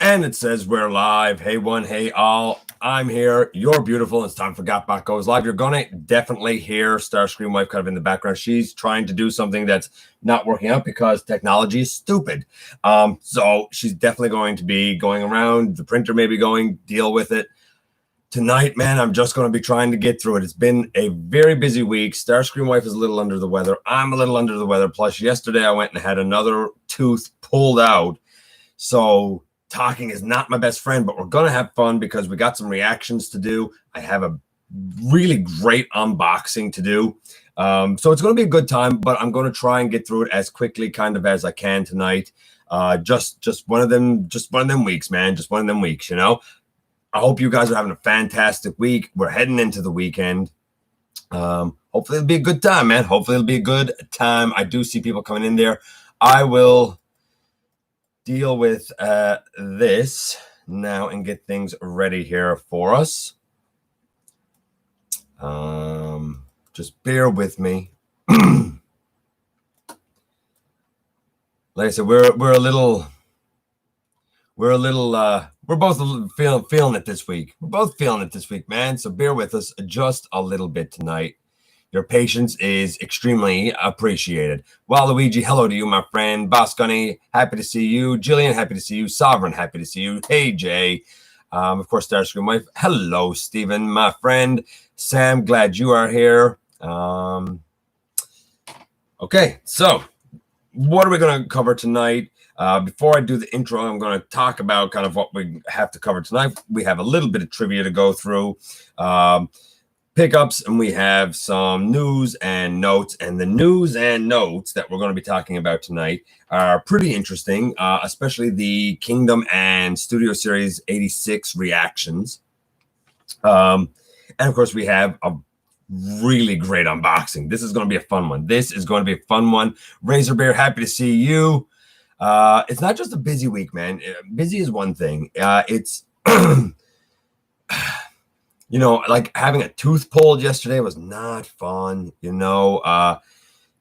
And it says we're live. Hey one, hey all. I'm here. You're beautiful. It's time for GotBot Goes live. You're gonna definitely hear Starscream Wife kind of in the background. She's trying to do something that's not working out because technology is stupid. So she's definitely going to be going around. The printer may be going. Deal with it. Tonight, man, I'm just going to be trying to get through it. It's been a very busy week. Starscream Wife is a little under the weather. I'm a little under the weather. Plus, yesterday I went and had another tooth pulled out. So talking is not my best friend, but we're going to have fun because we got some reactions to do. I have a really great unboxing to do. So it's going to be a good time, but I'm going to try and get through it as quickly kind of as I can tonight. Just one of them weeks, man. Just one of them weeks, you know. I hope you guys are having a fantastic week. We're heading into the weekend. Hopefully it'll be a good time, man. Hopefully it'll be a good time. I do see people coming in there. I will deal with this now and get things ready here for us. Just bear with me. Like I said, we're both feeling it this week. We're both feeling it this week, man. So bear with us just a little bit tonight. Your patience is extremely appreciated. Waluigi, hello to you, my friend. Boss Gunny, happy to see you. Jillian, happy to see you. Sovereign, happy to see you. Hey, Jay. Of course, Starscream Wife. Hello, Stephen, my friend. Sam, glad you are here. Okay, so what are we going to cover tonight? Before I do the intro, I'm going to talk about kind of what we have to cover tonight. We have a little bit of trivia to go through. Pickups, and we have some news and notes. And the news and notes that we're going to be talking about tonight are pretty interesting, especially the Kingdom and Studio Series 86 reactions. And of course, we have a really great unboxing. This is going to be a fun one. Razor Bear, happy to see you. It's not just a busy week, man. Busy is one thing. It's you know, like having a tooth pulled yesterday was not fun. You know,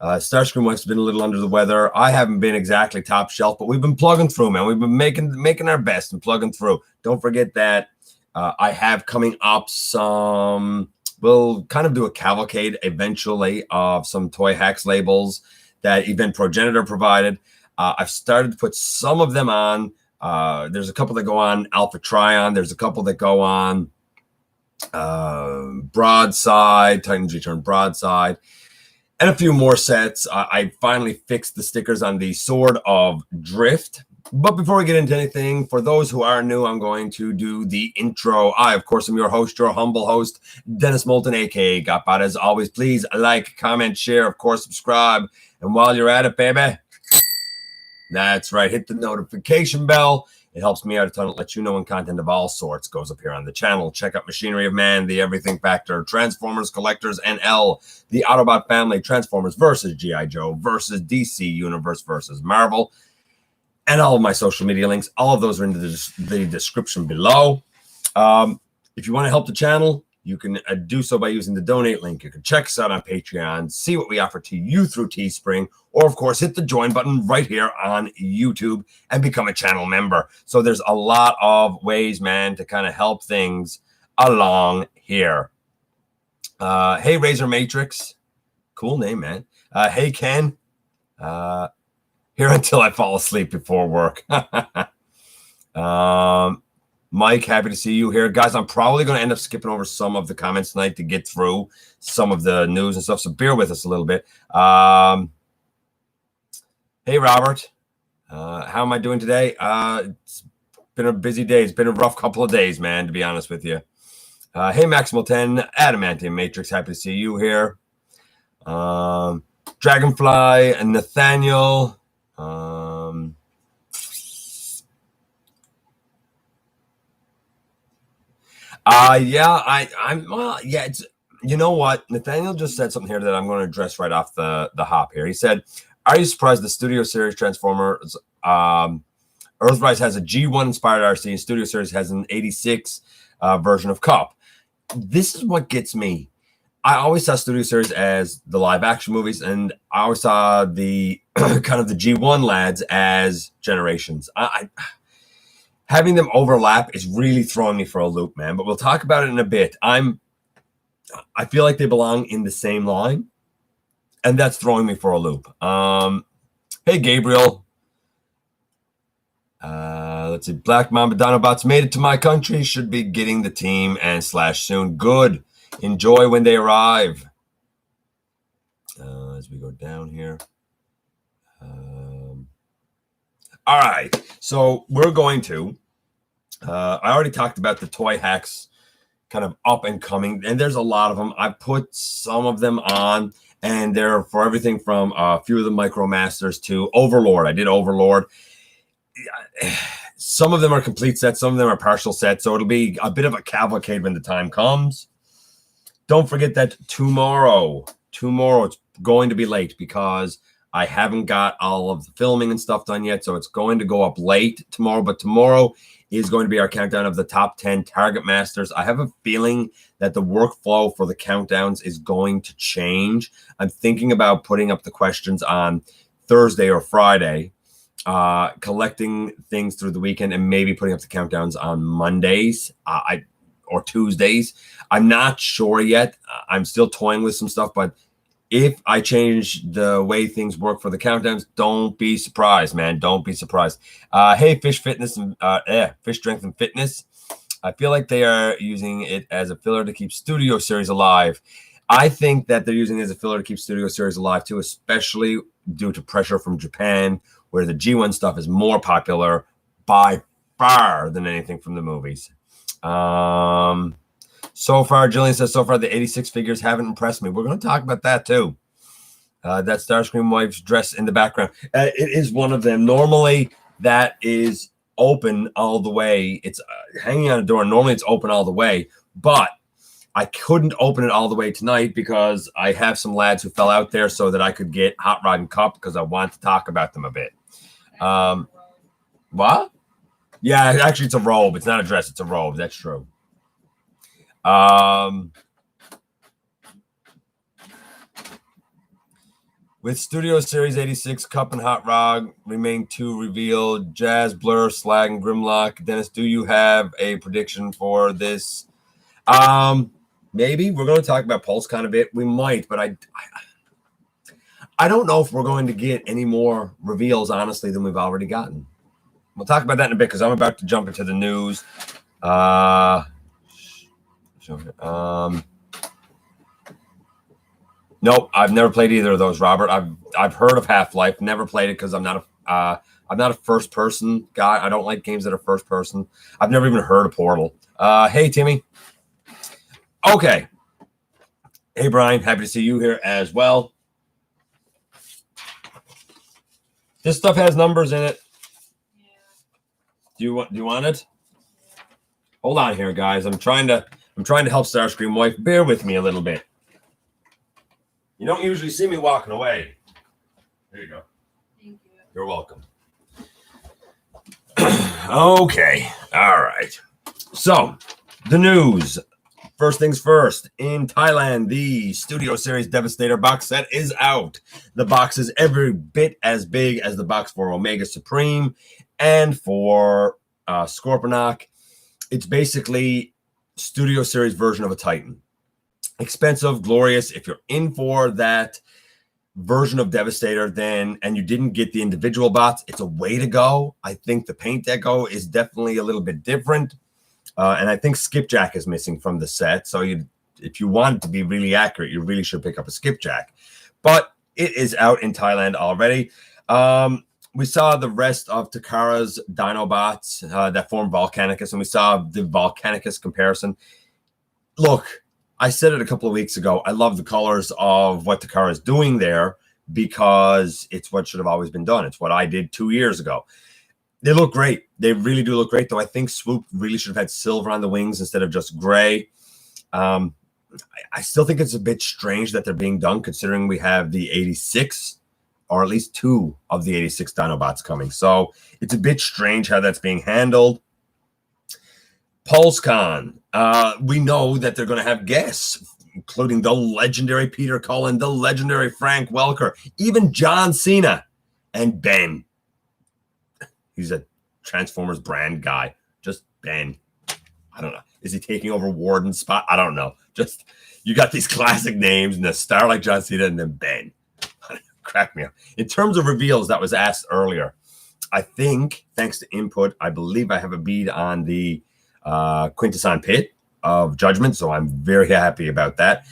Starscream Wife's been a little under the weather. I haven't been exactly top shelf, but we've been plugging through, man. We've been making our best and plugging through. Don't forget that I have coming up some. We'll kind of do a cavalcade eventually of some Toy Hacks labels that Event Progenitor provided. I've started to put some of them on. There's a couple that go on Alpha Trion. There's a couple that go on Broadside, Titans Return Broadside, and a few more sets. I finally fixed the stickers on the Sword of Drift. But before we get into anything, for those who are new, I'm going to do the intro. I, of course, am your host, your humble host, Dennis Moulton, aka GotBot. As always, please like, comment, share, of course, subscribe. And while you're at it, baby, that's right, hit the notification bell. It helps me out a ton. It lets you know when content of all sorts goes up here on the channel. Check out Machinery of Man, The Everything Factor, Transformers Collectors NL, The Autobot Family, Transformers versus G.I. Joe versus DC Universe versus Marvel, and all of my social media links. All of those are in the description below. If you want to help the channel, you can do so by using the donate link. You can check us out on Patreon, see what we offer to you through Teespring, or of course, hit the join button right here on YouTube and become a channel member. So there's a lot of ways, man, to kind of help things along here. Hey, Razor Matrix. Cool name, man. Hey, Ken. Here until I fall asleep before work. Mike, happy to see you here. Guys, I'm probably going to end up skipping over some of the comments tonight to get through some of the news and stuff, so bear with us a little bit. Hey, Robert. How am I doing today? It's been a busy day. It's been a rough couple of days, man, to be honest with you. Hey, Maximal 10, Adamantium Matrix, happy to see you here. Dragonfly and Nathaniel. It's, you know what? Nathaniel just said something here that I'm going to address right off the hop here. He said, are you surprised the Studio Series Transformers Earthrise has a G1 inspired RC and Studio Series has an 86 version of Cup? This is what gets me. I always saw Studio Series as the live action movies, and I always saw the kind of the G1 lads as Generations. Having them overlap is really throwing me for a loop, man. But we'll talk about it in a bit. I feel like they belong in the same line, and that's throwing me for a loop. Hey, Gabriel. Let's see. Black Mamba Dinobots made it to my country. Should be getting the team and slash soon. Good. Enjoy when they arrive. As we go down here. All right. So we're going to. I already talked about the toy hacks kind of up and coming, and there's a lot of them. I put some of them on, and they're for everything from a few of the Micromasters to Overlord. I did Overlord. Some of them are complete sets, some of them are partial sets, so it'll be a bit of a cavalcade when the time comes. Don't forget that tomorrow it's going to be late because I haven't got all of the filming and stuff done yet, so it's going to go up late tomorrow. But tomorrow is going to be our countdown of the top 10 Target Masters. I have a feeling that the workflow for the countdowns is going to change. I'm thinking about putting up the questions on Thursday or Friday, collecting things through the weekend, and maybe putting up the countdowns on Mondays or Tuesdays. I'm not sure yet. I'm still toying with some stuff, but if I change the way things work for the countdowns, don't be surprised, man. Don't be surprised. Hey, Fish Fitness and Fish Strength and Fitness. I feel like they are using it as a filler to keep Studio Series alive. I think that they're using it as a filler to keep Studio Series alive too, especially due to pressure from Japan, where the G1 stuff is more popular by far than anything from the movies. So far, Jillian says, so far the 86 figures haven't impressed me. We're going to talk about that too. That Starscream wife's dress in the background. It is one of them. Normally, that is open all the way. It's hanging on a door. Normally, it's open all the way. But I couldn't open it all the way tonight because I have some lads who fell out there so that I could get Hot Rod and Cup because I want to talk about them a bit. What? Yeah, actually, it's a robe. It's not a dress. It's a robe. That's true. With Studio Series 86, Cup and Hot Rod remain to reveal. Jazz, Blur, Slag, and Grimlock. Dennis, do you have a prediction for this? Maybe we're going to talk about Pulsecon a bit. We might, but I don't know if we're going to get any more reveals, honestly, than we've already gotten. We'll talk about that in a bit because I'm about to jump into the news. Nope, I've never played either of those, Robert. I've heard of Half-Life, never played it because I'm not a first person guy. I don't like games that are first person. I've never even heard of Portal. Hey Timmy. Okay. Hey Brian, happy to see you here as well. This stuff has numbers in it. Do you want it? Hold on here, guys. I'm trying to help Starscream wife. Bear with me a little bit. You don't usually see me walking away. There you go. Thank you. You're welcome. Okay. All right. So, the news. First things first. In Thailand, the Studio Series Devastator box set is out. The box is every bit as big as the box for Omega Supreme and for Scorponok. It's basically Studio Series version of a Titan. Expensive, glorious. If you're in for that version of Devastator, and you didn't get the individual bots, it's a way to go. I think the paint deco is definitely a little bit different. And I think Skipjack is missing from the set. So if you want it to be really accurate, you really should pick up a Skipjack. But it is out in Thailand already. We saw the rest of Takara's Dinobots that form Volcanicus, and we saw the Volcanicus comparison. Look, I said it a couple of weeks ago. I love the colors of what Takara is doing there because it's what should have always been done. It's what I did 2 years ago. They look great. They really do look great, though I think Swoop really should have had silver on the wings instead of just gray. I still think it's a bit strange that they're being done considering we have the 86, or at least 2 of the 86 Dinobots coming. So it's a bit strange how that's being handled. Pulsecon. We know that they're going to have guests including the legendary Peter Cullen, the legendary Frank Welker, even John Cena, and Ben. He's a Transformers brand guy. Just Ben. I don't know. Is he taking over Warden's spot? I don't know. Just, you got these classic names and a star like John Cena and then Ben. Crack me up. In terms of reveals that was asked earlier, I think, thanks to input, I believe I have a bead on the Quintesson Pit of Judgment, so I'm very happy about that.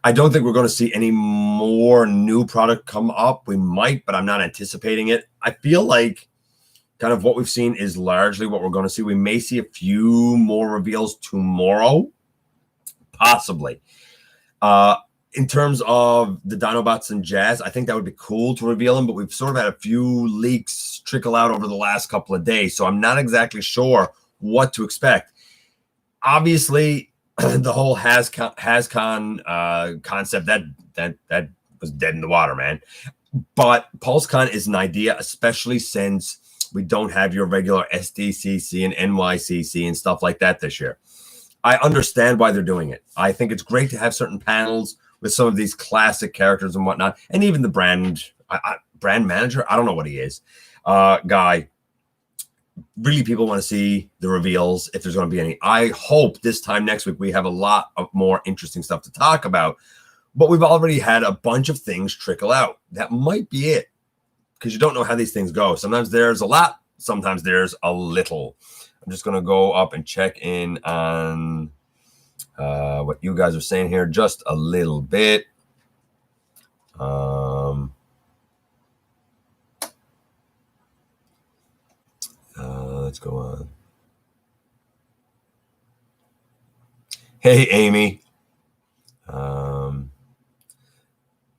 I don't think we're going to see any more new product come up. We might, but I'm not anticipating it. I feel like kind of what we've seen is largely what we're going to see. We may see a few more reveals tomorrow, possibly. In terms of the Dinobots and Jazz, I think that would be cool to reveal them, but we've sort of had a few leaks trickle out over the last couple of days, so I'm not exactly sure what to expect. Obviously, the whole HasCon concept, that was dead in the water, man. But Pulsecon is an idea, especially since we don't have your regular SDCC and NYCC and stuff like that this year. I understand why they're doing it. I think it's great to have certain panels with some of these classic characters and whatnot, and even the brand manager, I don't know what he is, guy. Really, people want to see the reveals if there's going to be any. I hope this time next week we have a lot of more interesting stuff to talk about, but we've already had a bunch of things trickle out. That might be it, because you don't know how these things go. Sometimes there's a lot, sometimes there's a little. I'm just going to go up and check in on what you guys are saying here just a little bit. Let's go on. Hey, Amy.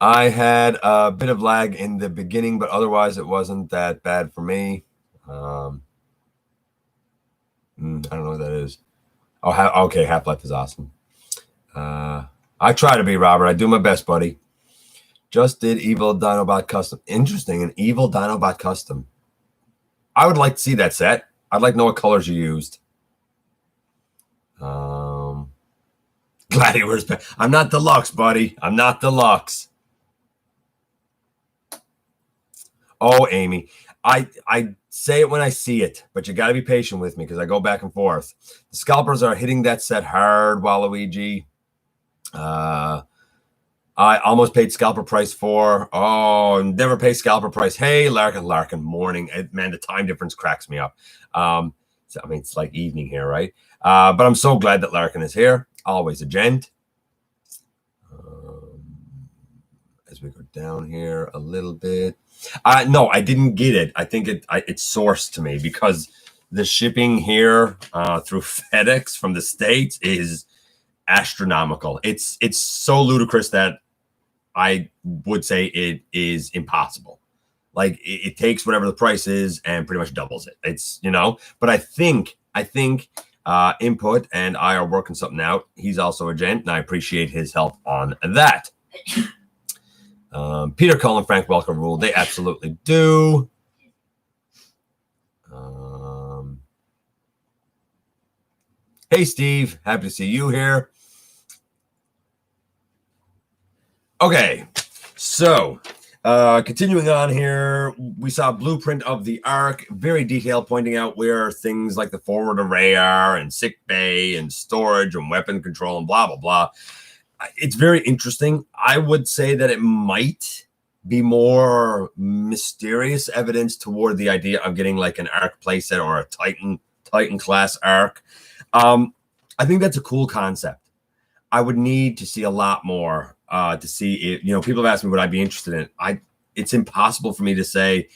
I had a bit of lag in the beginning, but otherwise it wasn't that bad for me. I don't know what that is. Oh, okay. Half-Life is awesome. I try to be, Robert. I do my best, buddy. Just did Evil Dinobot Custom. Interesting. An Evil Dinobot Custom. I would like to see that set. I'd like to know what colors you used. Gladiator's back. I'm not deluxe, buddy. I'm not deluxe. Oh, Amy. I say it when I see it, but you got to be patient with me because I go back and forth. The scalpers are hitting that set hard, Waluigi. I almost paid scalper price for. Oh, never pay scalper price. Hey, Larkin, morning. Man, the time difference cracks me up. So, I mean, it's like evening here, right? But I'm so glad that Larkin is here. Always a gent. As we go down here a little bit. No, I didn't get it. I think it's sourced to me because the shipping here through FedEx from the States is astronomical. It's so ludicrous that I would say it is impossible. Like it takes whatever the price is and pretty much doubles it. It's, you know, but I think Input and I are working something out. He's also a gent, and I appreciate his help on that. Peter Cullen, Frank Welker rule. They absolutely do. Hey, Steve. Happy to see you here. Okay. So, continuing on here, we saw a blueprint of the Ark, very detailed, pointing out where things like the forward array are and sick bay and storage and weapon control and blah, blah, blah. It's very interesting. I would say that it might be more mysterious evidence toward the idea of getting like an Ark playset or a Titan class Ark. I think that's a cool concept. I would need to see a lot more to see it. You know, people have asked me would I be interested in it. It's impossible for me to say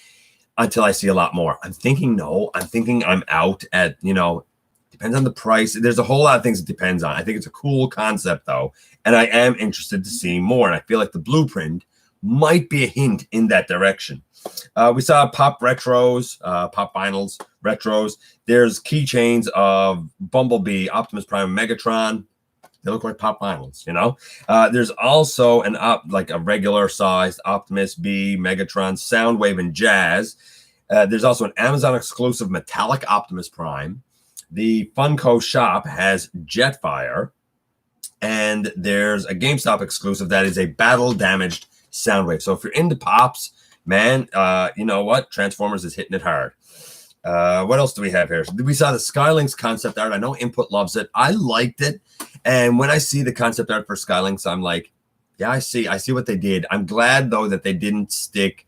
until I see a lot more. I'm thinking no. I'm thinking I'm out at, you know, depends on the price. There's a whole lot of things it depends on. I think it's a cool concept though, and I am interested to see more. And I feel like the blueprint might be a hint in that direction. We saw pop retros, pop vinyls, retros. There's keychains of Bumblebee, Optimus Prime, Megatron. They look like pop vinyls, you know. There's also like a regular sized Optimus, B, Megatron, Soundwave, and Jazz. There's also an Amazon exclusive metallic Optimus Prime. The Funko shop has Jetfire, and there's a GameStop exclusive that is a battle-damaged Soundwave. So if you're into pops, man, you know what? Transformers is hitting it hard. What else do we have here? We saw the Skylinks concept art. I know Input loves it. I liked it. And when I see the concept art for Skylinks, I'm like, yeah, I see what they did. I'm glad, though, that they didn't stick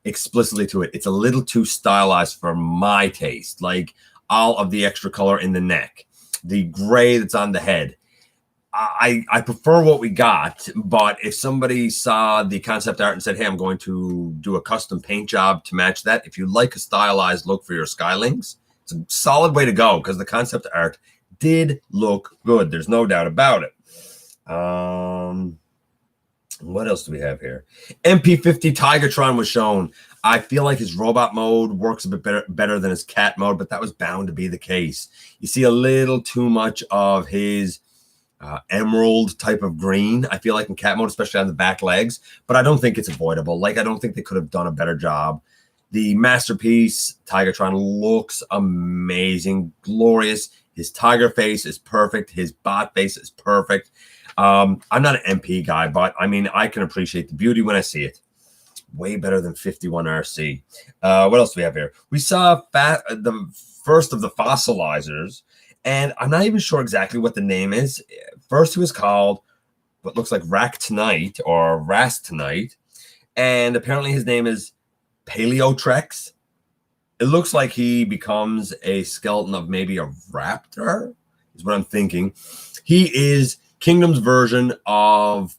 explicitly to it. It's a little too stylized for my taste. Like all of the extra color in the neck, the gray that's on the head. I prefer what we got, but if somebody saw the concept art and said, hey, I'm going to do a custom paint job to match that, if you like a stylized look for your Skylinks, it's a solid way to go because the concept art did look good. There's no doubt about it. What else do we have here? MP50 Tigatron was shown. I feel like his robot mode works a bit better than his cat mode, but that was bound to be the case. You see a little too much of his emerald type of green, I feel like, in cat mode, especially on the back legs, but I don't think it's avoidable. Like, I don't think they could have done a better job. The Masterpiece Tigatron looks amazing, glorious. His tiger face is perfect. His bot face is perfect. I'm not an MP guy, but I mean, I can appreciate the beauty when I see it. Way better than 51RC. What else do we have here? We saw the first of the fossilizers, and I'm not even sure exactly what the name is. First, he was called what looks like Rack Tonight or Rast Tonight, and apparently his name is Paleotrex. It looks like he becomes a skeleton of maybe a raptor, is what I'm thinking. He is Kingdom's version of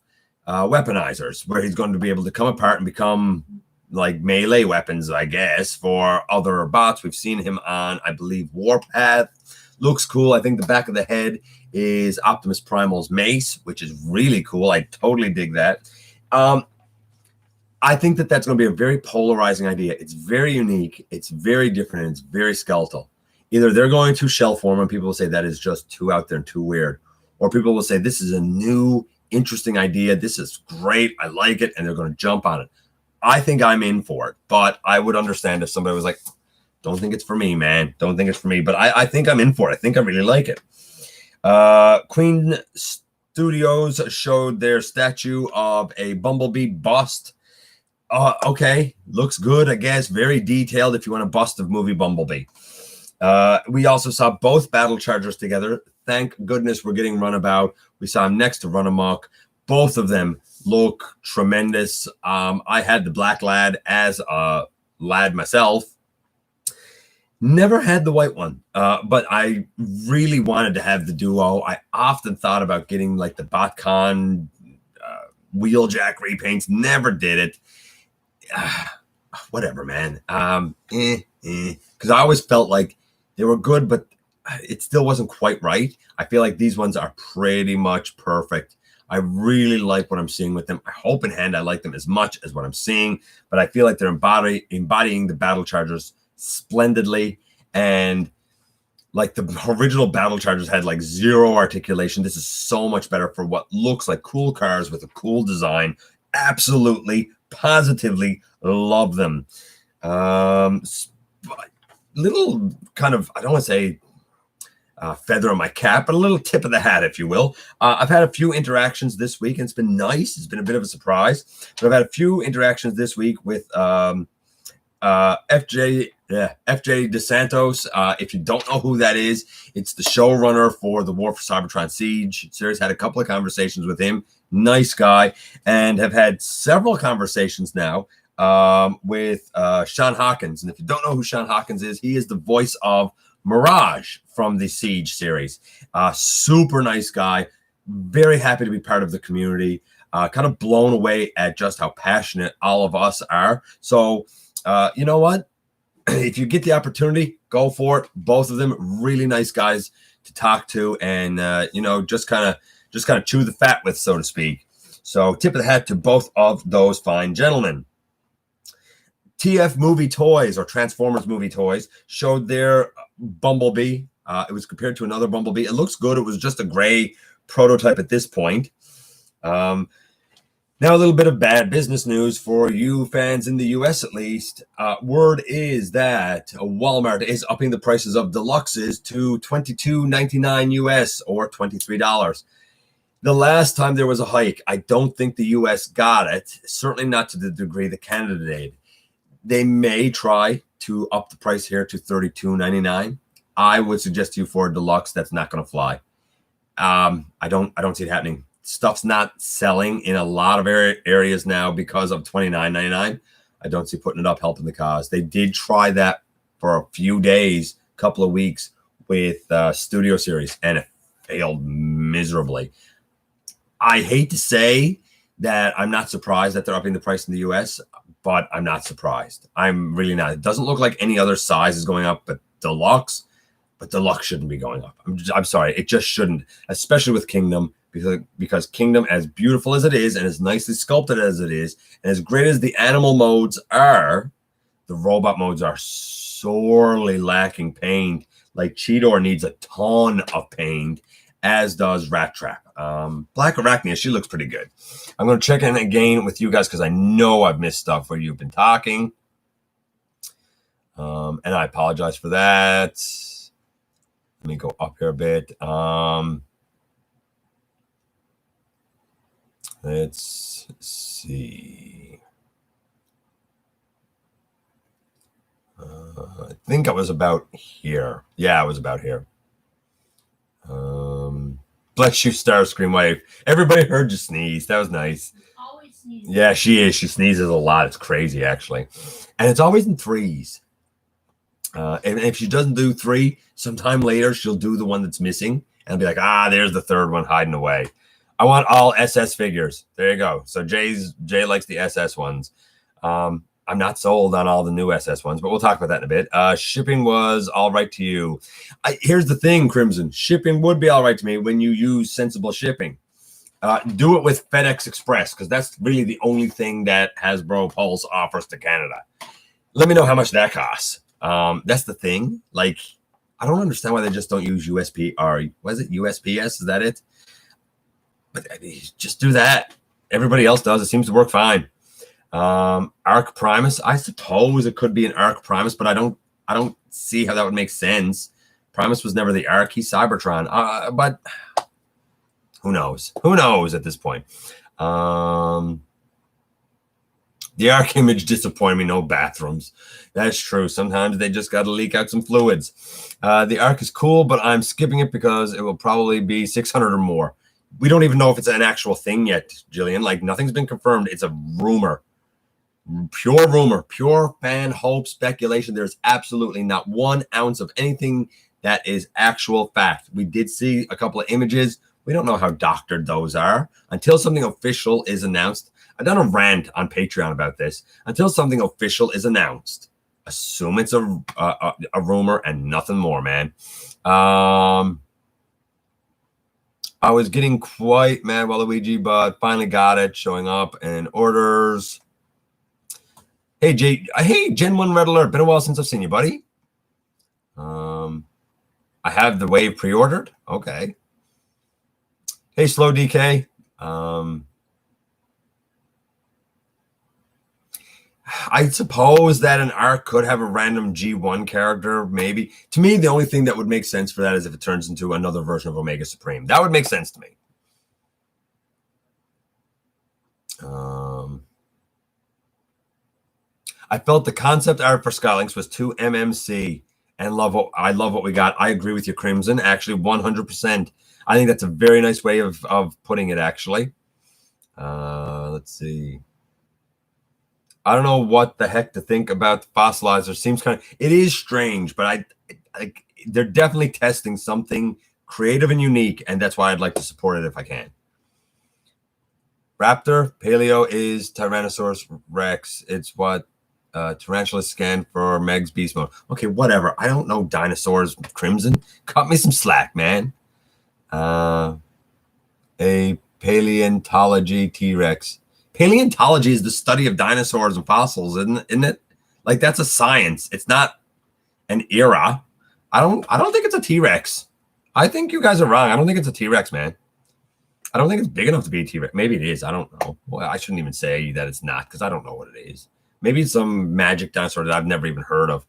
weaponizers, where he's going to be able to come apart and become like melee weapons, I guess, for other bots. We've seen him on, I believe, Warpath. Looks cool. I think the back of the head is Optimus Primal's mace, which is really cool. I totally dig that. I think that that's going to be a very polarizing idea. It's very unique. It's very different. And it's very skeletal. Either they're going to shell form and people will say that is just too out there and too weird. Or people will say this is a new, interesting idea. This is great. I like it. And they're going to jump on it. I think I'm in for it. But I would understand if somebody was like, don't think it's for me, man. Don't think it's for me. But I think I'm in for it. I think I really like it. Queen Studios showed their statue of a Bumblebee bust. Okay, looks good, I guess. Very detailed if you want a bust of movie Bumblebee. We also saw both battle chargers together. Thank goodness we're getting Runabout. We saw him next to Runamuck. Both of them look tremendous. I had the Black Lad as a lad myself. Never had the white one, but I really wanted to have the duo. I often thought about getting like the BotCon Wheeljack repaints. Never did it. Whatever, man. Because I always felt like they were good, but it still wasn't quite right. I feel like these ones are pretty much perfect. I really like what I'm seeing with them. I hope in hand I like them as much as what I'm seeing, but I feel like they're embodying the battle chargers splendidly. And like the original battle chargers had like zero articulation. This is so much better for what looks like cool cars with a cool design. Absolutely, positively love them. Little kind of, I don't want to say feather on my cap, but a little tip of the hat, if you will. I've had a few interactions this week, and it's been nice. It's been a bit of a surprise, but I've had a few interactions this week with FJ DeSantos. If you don't know who that is, it's the showrunner for the War for Cybertron Siege series. Had a couple of conversations with him. Nice guy, and have had several conversations now with Sean Hawkins. And if you don't know who Sean Hawkins is, he is the voice of Mirage from the Siege series. Super nice guy. Very happy to be part of the community. Kind of blown away at just how passionate all of us are. So, you know what? If you get the opportunity, go for it. Both of them really nice guys to talk to, and you know, just kind of chew the fat with, so to speak. So, tip of the hat to both of those fine gentlemen. TF Movie Toys, or Transformers Movie Toys, showed their Bumblebee. It was compared to another Bumblebee. It looks good. It was just a gray prototype at this point. Now, a little bit of bad business news for you fans in the US, at least. Word is that Walmart is upping the prices of deluxes to $22.99 US, or $23. The last time there was a hike, I don't think the US got it, certainly not to the degree that Canada did. They may try to up the price here to $32.99. I would suggest to you for a deluxe, that's not going to fly. I don't see it happening. Stuff's not selling in a lot of areas now because of $29.99. I don't see putting it up helping the cause. They did try that for a few days, couple of weeks with Studio Series, and it failed miserably. I hate to say that I'm not surprised that they're upping the price in the US, but I'm not surprised. I'm really not. It doesn't look like any other size is going up, but deluxe shouldn't be going up. I'm sorry. It just shouldn't, especially with Kingdom, because Kingdom, as beautiful as it is and as nicely sculpted as it is, and as great as the animal modes are, the robot modes are sorely lacking paint. Like Cheetor needs a ton of paint, as does Rat Trap. Black Arachnia, she looks pretty good. I'm going to check in again with you guys because I know I've missed stuff where you've been talking. And I apologize for that. Let me go up here a bit. Let's see. I think I was about here. Yeah, I was about here. Bless you, Starscream Wave. Everybody heard you sneeze. That was nice. Always sneezing. Yeah, she is. She sneezes a lot. It's crazy, actually. And it's always in threes. And if she doesn't do three, sometime later, she'll do the one that's missing and be like, there's the third one hiding away. I want all SS figures. There you go. So Jay likes the SS ones. I'm not sold on all the new SS ones, but we'll talk about that in a bit. Shipping was all right to you. Here's the thing, Crimson. Shipping would be all right to me when you use sensible shipping. Do it with FedEx Express, because that's really the only thing that Hasbro Pulse offers to Canada. Let me know how much that costs. That's the thing. Like, I don't understand why they just don't use USP or was it USPS? Is that it? But just do that. Everybody else does. It seems to work fine. Arc Primus. I suppose it could be an Arc Primus, but I don't see how that would make sense. Primus was never the Arc. He's Cybertron. But who knows? Who knows at this point? The Arc image disappointed me. No bathrooms. That's true. Sometimes they just got to leak out some fluids. The Arc is cool, but I'm skipping it because it will probably be 600 or more. We don't even know if it's an actual thing yet, Jillian. Like, nothing's been confirmed. It's a rumor. Pure rumor. Pure fan hope speculation. There's absolutely not 1 ounce of anything that is actual fact. We did see a couple of images. We don't know how doctored those are. Until something official is announced. I've done a rant on Patreon about this. Until something official is announced, assume it's a rumor and nothing more, man. I was getting quite mad, Waluigi, but finally got it. Showing up in orders. Hey, Jay. Hey, Gen 1 Red Alert. Been a while since I've seen you, buddy. I have the Wave pre-ordered. Okay. Hey, Slow DK. I suppose that an Arc could have a random G1 character, maybe. To me, the only thing that would make sense for that is if it turns into another version of Omega Supreme. That would make sense to me. I felt the concept art for Skylinks was too MMC, and I love what we got. I agree with you, Crimson. Actually, 100%. I think that's a very nice way of putting it, actually. Let's see. I don't know what the heck to think about the fossilizer. Seems kind of, it is strange, but they're definitely testing something creative and unique, and that's why I'd like to support it if I can. Raptor, Paleo is Tyrannosaurus Rex. It's what Tarantula scanned for Meg's Beast Mode. Okay, whatever. I don't know dinosaurs, Crimson. Cut me some slack, man. A paleontology T-Rex. Paleontology is the study of dinosaurs and fossils, isn't it? Like, that's a science. It's not an era. I don't think it's a T-Rex. I think you guys are wrong. I don't think it's a T-Rex, man. I don't think it's big enough to be a T-Rex. Maybe it is. I don't know. Well, I shouldn't even say that it's not because I don't know what it is. Maybe it's some magic dinosaur that I've never even heard of.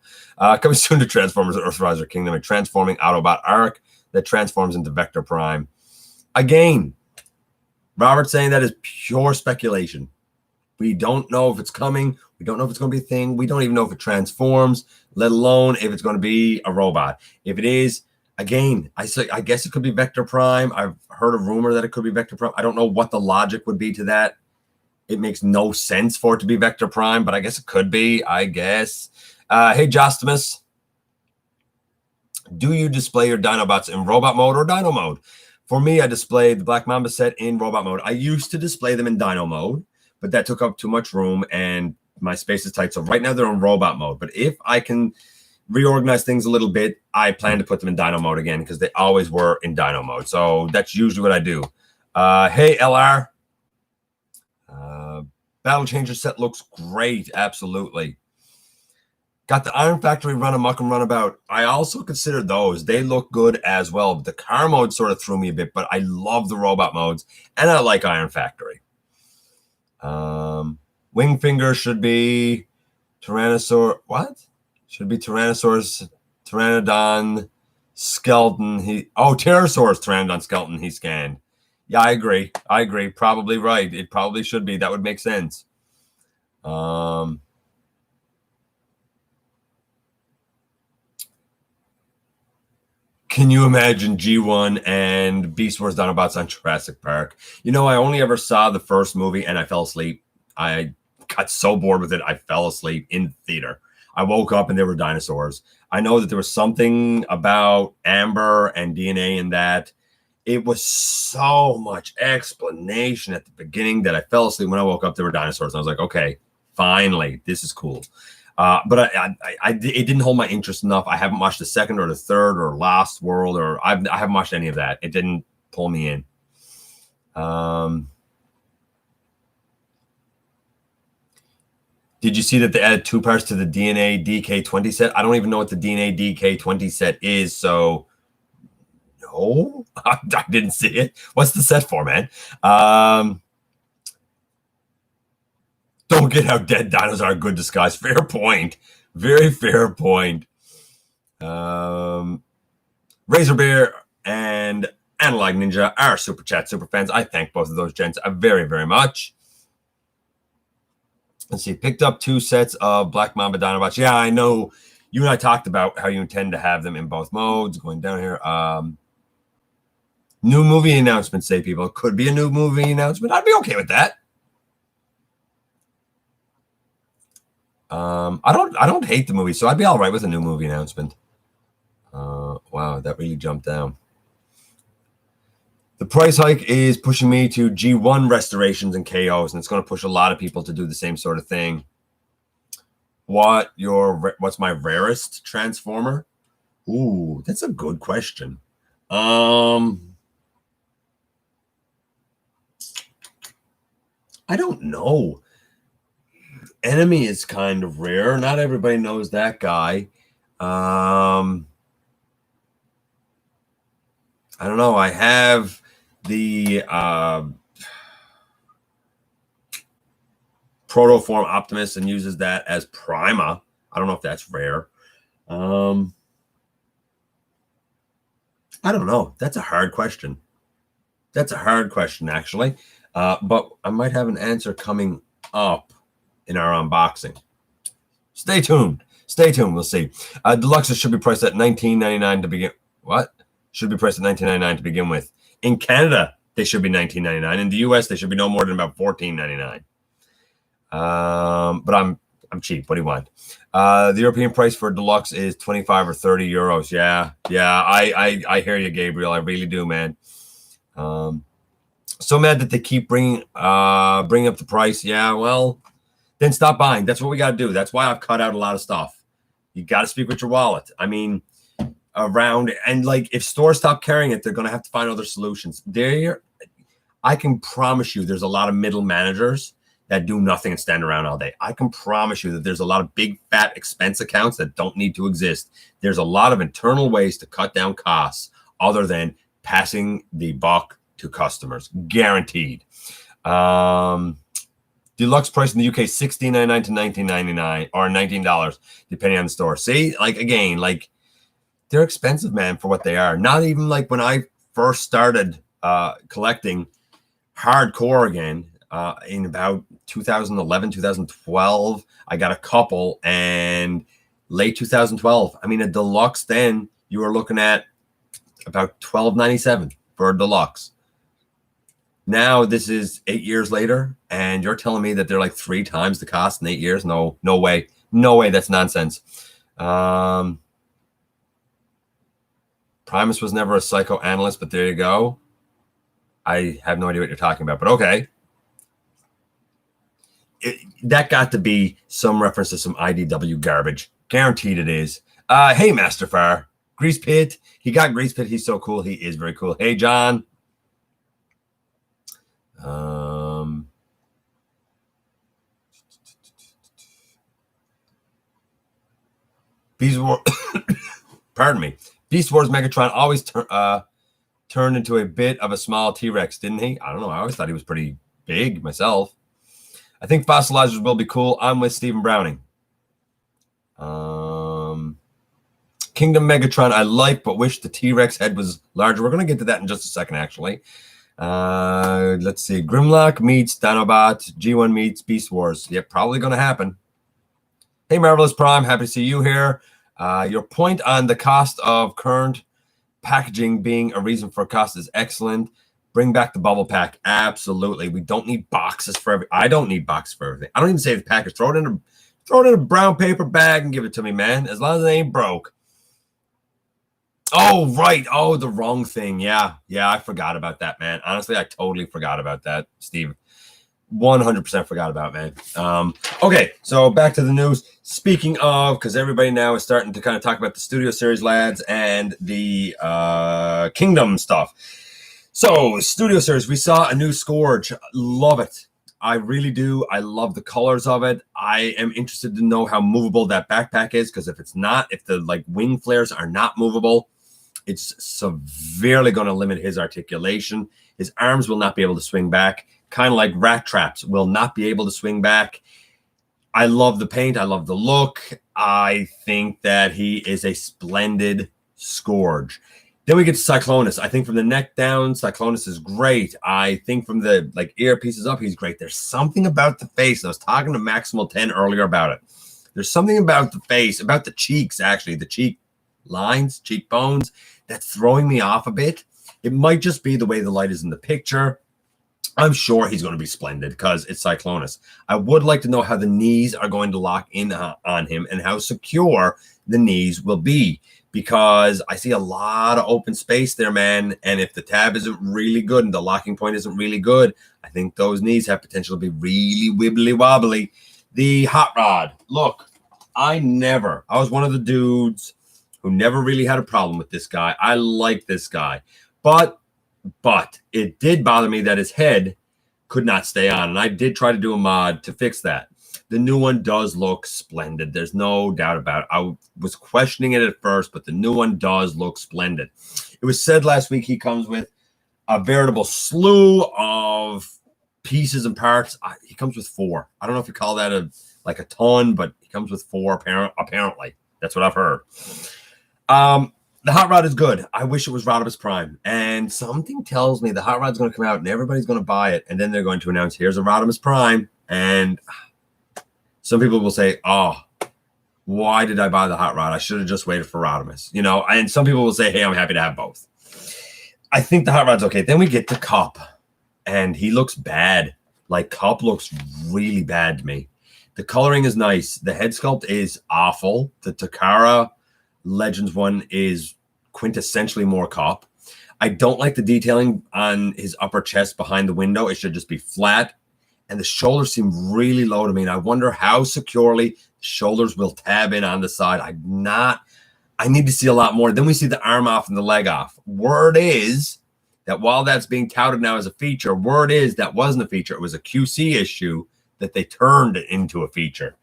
Coming soon to Transformers Earthriser Kingdom, a transforming Autobot Arc that transforms into Vector Prime. Again, Robert saying that is pure speculation. We don't know if it's coming. We don't know if it's going to be a thing. We don't even know if it transforms, let alone if it's going to be a robot. If it is, again, I guess it could be Vector Prime. I've heard a rumor that it could be Vector Prime. I don't know what the logic would be to that. It makes no sense for it to be Vector Prime, but I guess it could be, I guess. Hey, Jostimus. Do you display your Dinobots in robot mode or Dino mode? For me, I display the Black Mamba set in robot mode. I used to display them in Dino mode, but that took up too much room and my space is tight. So right now they're in robot mode. But if I can reorganize things a little bit, I plan to put them in Dino mode again because they always were in Dino mode. So that's usually what I do. Hey, LR. Battle Changer set looks great. Absolutely. Got the Iron Factory Run Amok and Runabout. I also consider those. They look good as well. The car mode sort of threw me a bit, but I love the robot modes, and I like Iron Factory. Wingfinger should be Tyrannosaur. What? Should be Tyrannosaurus, Pteranodon Skeleton. Pterosaurus Pteranodon Skeleton he scanned. Yeah, I agree. Probably right. It probably should be. That would make sense. Can you imagine G1 and Beast Wars Dinobots on Jurassic Park? You know, I only ever saw the first movie and I fell asleep. I got so bored with it, I fell asleep in the theater. I woke up and there were dinosaurs. I know that there was something about Amber and DNA in that. It was so much explanation at the beginning that I fell asleep. When I woke up, there were dinosaurs. And I was like, okay, finally, this is cool. But it didn't hold my interest enough. I haven't watched the second or the third or Lost World, or I haven't watched any of that. It didn't pull me in. Did you see that they added 2 parts to the DNA DK20 set? I don't even know what the DNA DK20 set is, so no, I didn't see it. What's the set for, man? Don't get how dead dinos are a good disguise. Fair point. Very fair point. Razor Bear and Analog Ninja are Super Chat super fans. I thank both of those gents very, very much. Let's see. Picked up 2 sets of Black Mamba Dinobots. Yeah, I know you and I talked about how you intend to have them in both modes. Going down here. New movie announcement, say people. Could be a new movie announcement. I'd be okay with that. I don't hate the movie, so I'd be all right with a new movie announcement. Wow, that really jumped down. The price hike is pushing me to G1 restorations and KOs, and it's going to push a lot of people to do the same sort of thing. What's my rarest transformer? Ooh, that's a good question. I don't know. Enemy is kind of rare. Not everybody knows that guy. I don't know. I have the Protoform Optimus and uses that as Prima. I don't know if that's rare. I don't know. That's a hard question. That's a hard question, actually. But I might have an answer coming up in our unboxing. Stay tuned. We'll see. Deluxes should be priced at $19.99 to begin. What? Should be priced at $19.99 to begin with. In Canada, they should be $19.99. In the US, they should be no more than about $14.99. But I'm cheap. What do you want? The European price for deluxe is 25 or 30 euros. Yeah. I hear you, Gabriel. I really do, man. So mad that they keep bringing up the price. Yeah, well, then stop buying. That's what we got to do. That's why I've cut out a lot of stuff. You got to speak with your wallet. I mean, around, and like if stores stop carrying it, they're going to have to find other solutions. I can promise you there's a lot of middle managers that do nothing and stand around all day. I can promise you that there's a lot of big, fat expense accounts that don't need to exist. There's a lot of internal ways to cut down costs other than passing the buck to customers. Guaranteed. Deluxe price in the UK, $16.99 to $19.99 or $19, depending on the store. See, like, again, like, they're expensive, man, for what they are. Not even like when I first started collecting, hardcore again in about 2011, 2012. I got a couple, and late 2012. I mean, a deluxe then you were looking at about $12.97 for a deluxe. Now this is 8 years later, and you're telling me that they're like 3 times the cost in 8 years? No way. No way. That's nonsense. Primus was never a psychoanalyst, but there you go. I have no idea what you're talking about, but okay. That got to be some reference to some IDW garbage. Guaranteed it is. Hey, Masterfar. Grease Pit. He got Grease Pit. He's so cool. He is very cool. Hey, John. Beast Wars, pardon me. Beast Wars Megatron always turned into a bit of a small T-Rex, didn't he? I don't know. I always thought he was pretty big myself. I think fossilizers will be cool. I'm with Stephen Browning. Kingdom Megatron I like, but wish the T-Rex head was larger. We're going to get to that in just a second, actually. Let's see. Grimlock meets Dinobots. G1 meets Beast Wars. Yep, probably going to happen. Hey, Marvelous Prime. Happy to see you here. Your point on the cost of current packaging being a reason for cost is excellent. Bring back the bubble pack. Absolutely. We don't need boxes for everything. I don't need boxes for everything. I don't even save the package. Throw it in a brown paper bag and give it to me, man. As long as it ain't broke. Oh, right. Oh, the wrong thing. Yeah, I forgot about that, man. Honestly, I totally forgot about that, Steve. 100% forgot about, man. Okay, so back to the news. Speaking of, because everybody now is starting to kind of talk about the Studio Series lads and the Kingdom stuff. So, Studio Series, we saw a new Scourge. Love it. I really do. I love the colors of it. I am interested to know how movable that backpack is, because if it's not, if the like wing flares are not movable, it's severely going to limit his articulation. His arms will not be able to swing back. Kind of like Rat Traps will not be able to swing back. I love the paint. I love the look. I think that he is a splendid Scourge. Then we get to Cyclonus. I think from the neck down, Cyclonus is great. I think from the like earpieces up, he's great. There's something about the face. I was talking to Maximal 10 earlier about it. There's something about the face, about the cheeks, actually, the cheek lines, cheekbones, that's throwing me off a bit. It might just be the way the light is in the picture. I'm sure he's going to be splendid because it's Cyclonus. I would like to know how the knees are going to lock in on him and how secure the knees will be, because I see a lot of open space there, man. And if the tab isn't really good and the locking point isn't really good, I think those knees have potential to be really wibbly wobbly. The Hot Rod. Look, I was one of the dudes who never really had a problem with this guy. I like this guy. But it did bother me that his head could not stay on. And I did try to do a mod to fix that. The new one does look splendid. There's no doubt about it. I was questioning it at first, but the new one does look splendid. It was said last week he comes with a veritable slew of pieces and parts. He comes with 4. I don't know if you call that a ton, but he comes with 4 apparently. That's what I've heard. The Hot Rod is good. I wish it was Rodimus Prime. And something tells me the Hot Rod's going to come out and everybody's going to buy it. And then they're going to announce, here's a Rodimus Prime. And some people will say, oh, why did I buy the Hot Rod? I should have just waited for Rodimus. You know, and some people will say, hey, I'm happy to have both. I think the Hot Rod's okay. Then we get to Cup. And he looks bad. Like, Cup looks really bad to me. The coloring is nice. The head sculpt is awful. The Takara Legends one is quintessentially more Cup. I don't like the detailing on his upper chest behind the window. It should just be flat. And the shoulders seem really low to me. And I wonder how securely the shoulders will tab in on the side. I need to see a lot more. Then we see the arm off and the leg off. Word is that while that's being touted now as a feature, word is that wasn't a feature. It was a QC issue that they turned it into a feature.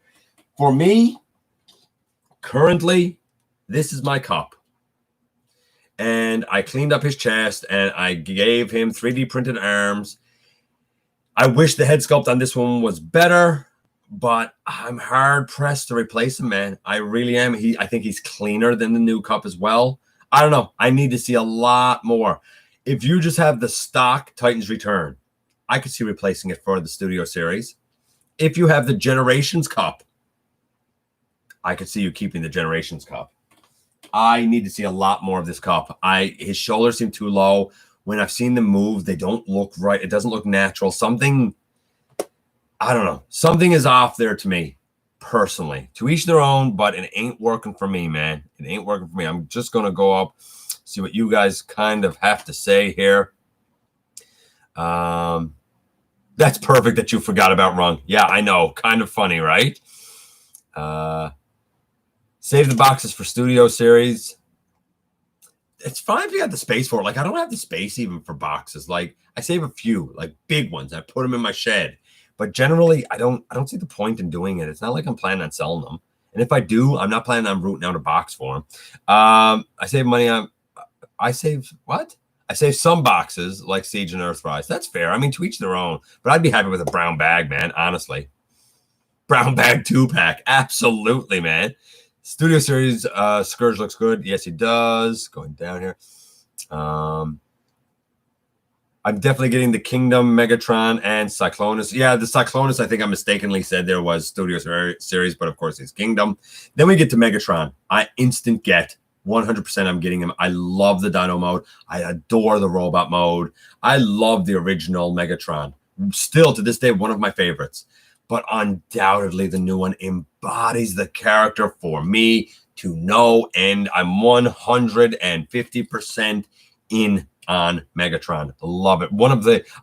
For me, currently, this is my Cup. And I cleaned up his chest and I gave him 3D printed arms. I wish the head sculpt on this one was better, but I'm hard pressed to replace him, man. I really am. I think he's cleaner than the new Cup as well. I don't know. I need to see a lot more. If you just have the stock Titans Return, I could see replacing it for the Studio Series. If you have the Generations Cup, I could see you keeping the Generations Cup. I need to see a lot more of this cup. His shoulders seem too low. When I've seen them move, they don't look right. It doesn't look natural. Something, I don't know. Something is off there to me, personally. To each their own, but it ain't working for me, man. It ain't working for me. I'm just going to go up, see what you guys kind of have to say here. That's perfect that you forgot about Rung. Yeah, I know. Kind of funny, right? Save the boxes for Studio Series. It's fine if you got the space for it. Like, I don't have the space even for boxes. Like, I save a few, like big ones. I put them in my shed. But generally, I don't see the point in doing it. It's not like I'm planning on selling them. And if I do, I'm not planning on rooting out a box for them. I save money on... I save what? I save some boxes like Siege and Earthrise. That's fair. I mean, to each their own. But I'd be happy with a brown bag, man, honestly. Brown bag 2-pack. Absolutely, man. Studio Series Scourge looks good. Yes, he does. Going down here. I'm definitely getting the Kingdom, Megatron, and Cyclonus. Yeah, the Cyclonus, I think I mistakenly said there was Studio Series, but of course it's Kingdom. Then we get to Megatron. I instant get. 100% I'm getting him. I love the Dino mode. I adore the robot mode. I love the original Megatron. Still, to this day, one of my favorites. But undoubtedly, the new one embodies the character for me to no end. I'm 150% in on Megatron. Love it.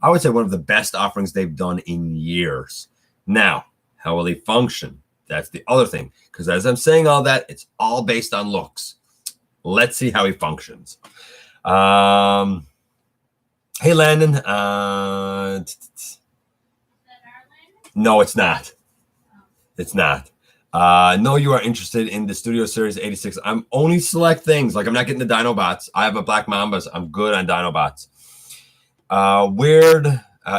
I would say one of the best offerings they've done in years. Now, how will he function? That's the other thing. Because as I'm saying all that, it's all based on looks. Let's see how he functions. Hey, Landon. No, it's not. It's not. No, you are interested in the Studio Series 86. I'm only select things. Like, I'm not getting the Dinobots. I have a Black Mambas. I'm good on Dinobots. Weird.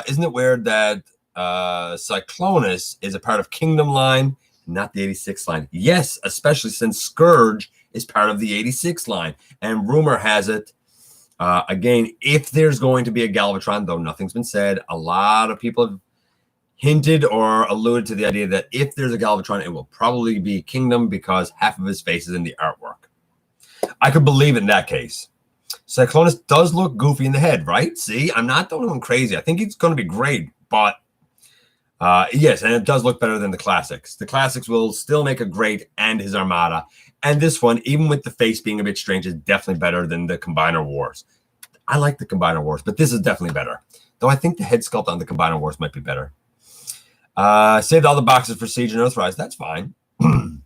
Isn't it weird that Cyclonus is a part of Kingdom line, not the 86 line? Yes, especially since Scourge is part of the 86 line. And rumor has it, again, if there's going to be a Galvatron, though nothing's been said, a lot of people have hinted or alluded to the idea that if there's a Galvatron, it will probably be Kingdom because half of his face is in the artwork. I could believe it in that case. Cyclonus does look goofy in the head, right? See, I'm not the only one crazy. I think it's going to be great, but yes, and it does look better than the classics. The classics will still make a great and his Armada. And this one, even with the face being a bit strange, is definitely better than the Combiner Wars. I like the Combiner Wars, but this is definitely better. Though I think the head sculpt on the Combiner Wars might be better. Saved all the boxes for Siege and Earthrise. That's fine. The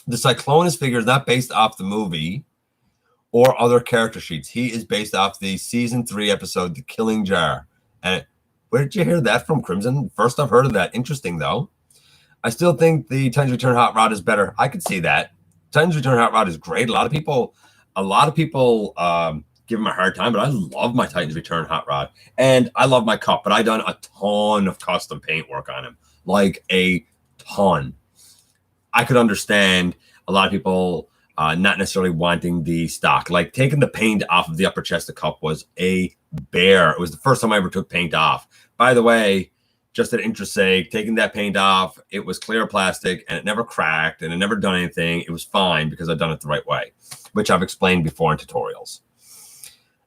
Cyclonus figure is not based off the movie or other character sheets. He is based off the Season 3 episode, The Killing Jar. And where did you hear that from, Crimson? First I've heard of that. Interesting, though. I still think the Titans Return Hot Rod is better. I could see that. Titans Return Hot Rod is great. A lot of people give him a hard time, but I love my Titans Return Hot Rod. And I love my cup, but I've done a ton of custom paint work on him. Like a ton. I could understand a lot of people not necessarily wanting the stock. Like, taking the paint off of the upper chest of cup was a bear. It was the first time I ever took paint off. By the way, just an interest sake, taking that paint off, it was clear plastic and it never cracked and it never done anything. It was fine because I've done it the right way, which I've explained before in tutorials.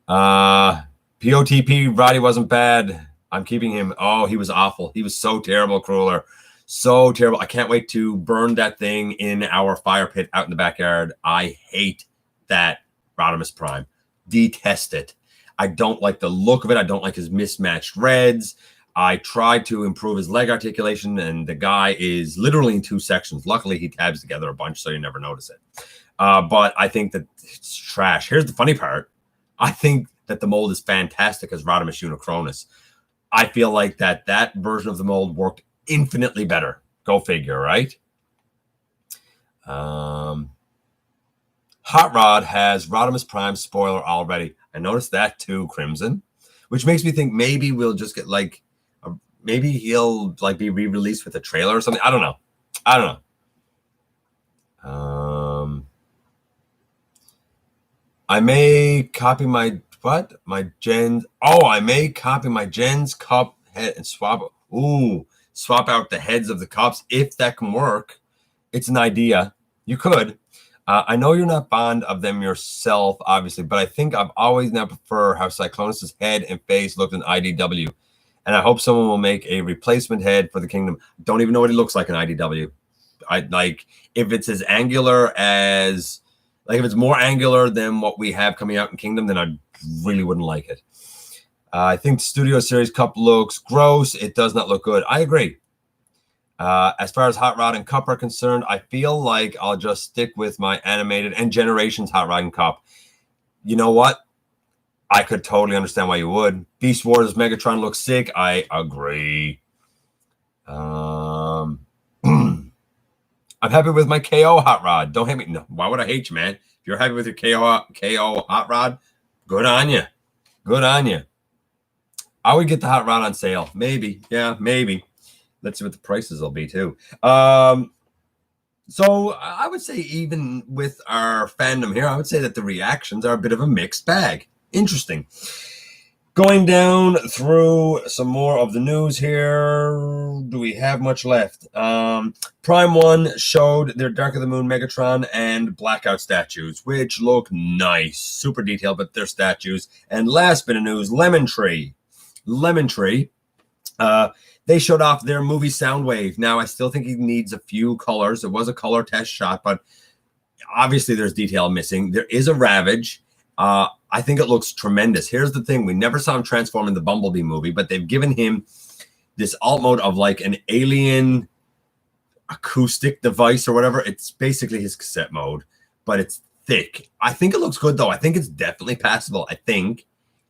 POTP Roddy wasn't bad. I'm keeping him. Oh, he was awful. He was so terrible, Crueler. So terrible. I can't wait to burn that thing in our fire pit out in the backyard. I hate that Rodimus Prime. Detest it. I don't like the look of it. I don't like his mismatched reds. I tried to improve his leg articulation, and the guy is literally in 2 sections. Luckily, he tabs together a bunch, so you never notice it. But I think that it's trash. Here's the funny part. I think that the mold is fantastic as Rodimus Unicronus. I feel like that version of the mold worked infinitely better. Go figure, right? Hot Rod has Rodimus Prime spoiler already. I noticed that too, Crimson, which makes me think maybe we'll just get maybe he'll be re-released with a trailer or something. I don't know. I may copy my But my Gens... Oh, I may copy my Gens cup head and swap... Ooh, swap out the heads of the cups. If that can work, it's an idea. You could. I know you're not fond of them yourself, obviously, but I think I've always now prefer how Cyclonus' head and face looked in IDW. And I hope someone will make a replacement head for the Kingdom. Don't even know what he looks like in IDW. If it's as angular as... Like, if it's more angular than what we have coming out in Kingdom, then I really wouldn't like it. I think the Studio Series Cup looks gross. It does not look good. I agree. As far as Hot Rod and Cup are concerned, I feel like I'll just stick with my animated and Generations Hot Rod and Cup. You know what? I could totally understand why you would. Beast Wars Megatron looks sick. I agree. I'm happy with my KO Hot Rod. Don't hate me. No, why would I hate you, man? If you're happy with your KO Hot Rod, good on you. Good on you. I would get the Hot Rod on sale. Maybe. Yeah, maybe. Let's see what the prices will be, too. So I would say even with our fandom here, I would say that the reactions are a bit of a mixed bag. Interesting. Going down through some more of the news here. Do we have much left? Prime 1 showed their Dark of the Moon Megatron and Blackout statues, which look nice. Super detailed, but they're statues. And last bit of news, Lemon Tree. They showed off their movie Soundwave. Now, I still think he needs a few colors. It was a color test shot, but obviously there's detail missing. There is a Ravage. I think it looks tremendous. Here's the thing. We never saw him transform in the Bumblebee movie, but they've given him this alt mode of like an alien acoustic device or whatever. It's basically his cassette mode, but it's thick. I think it looks good, though. I think it's definitely passable. I think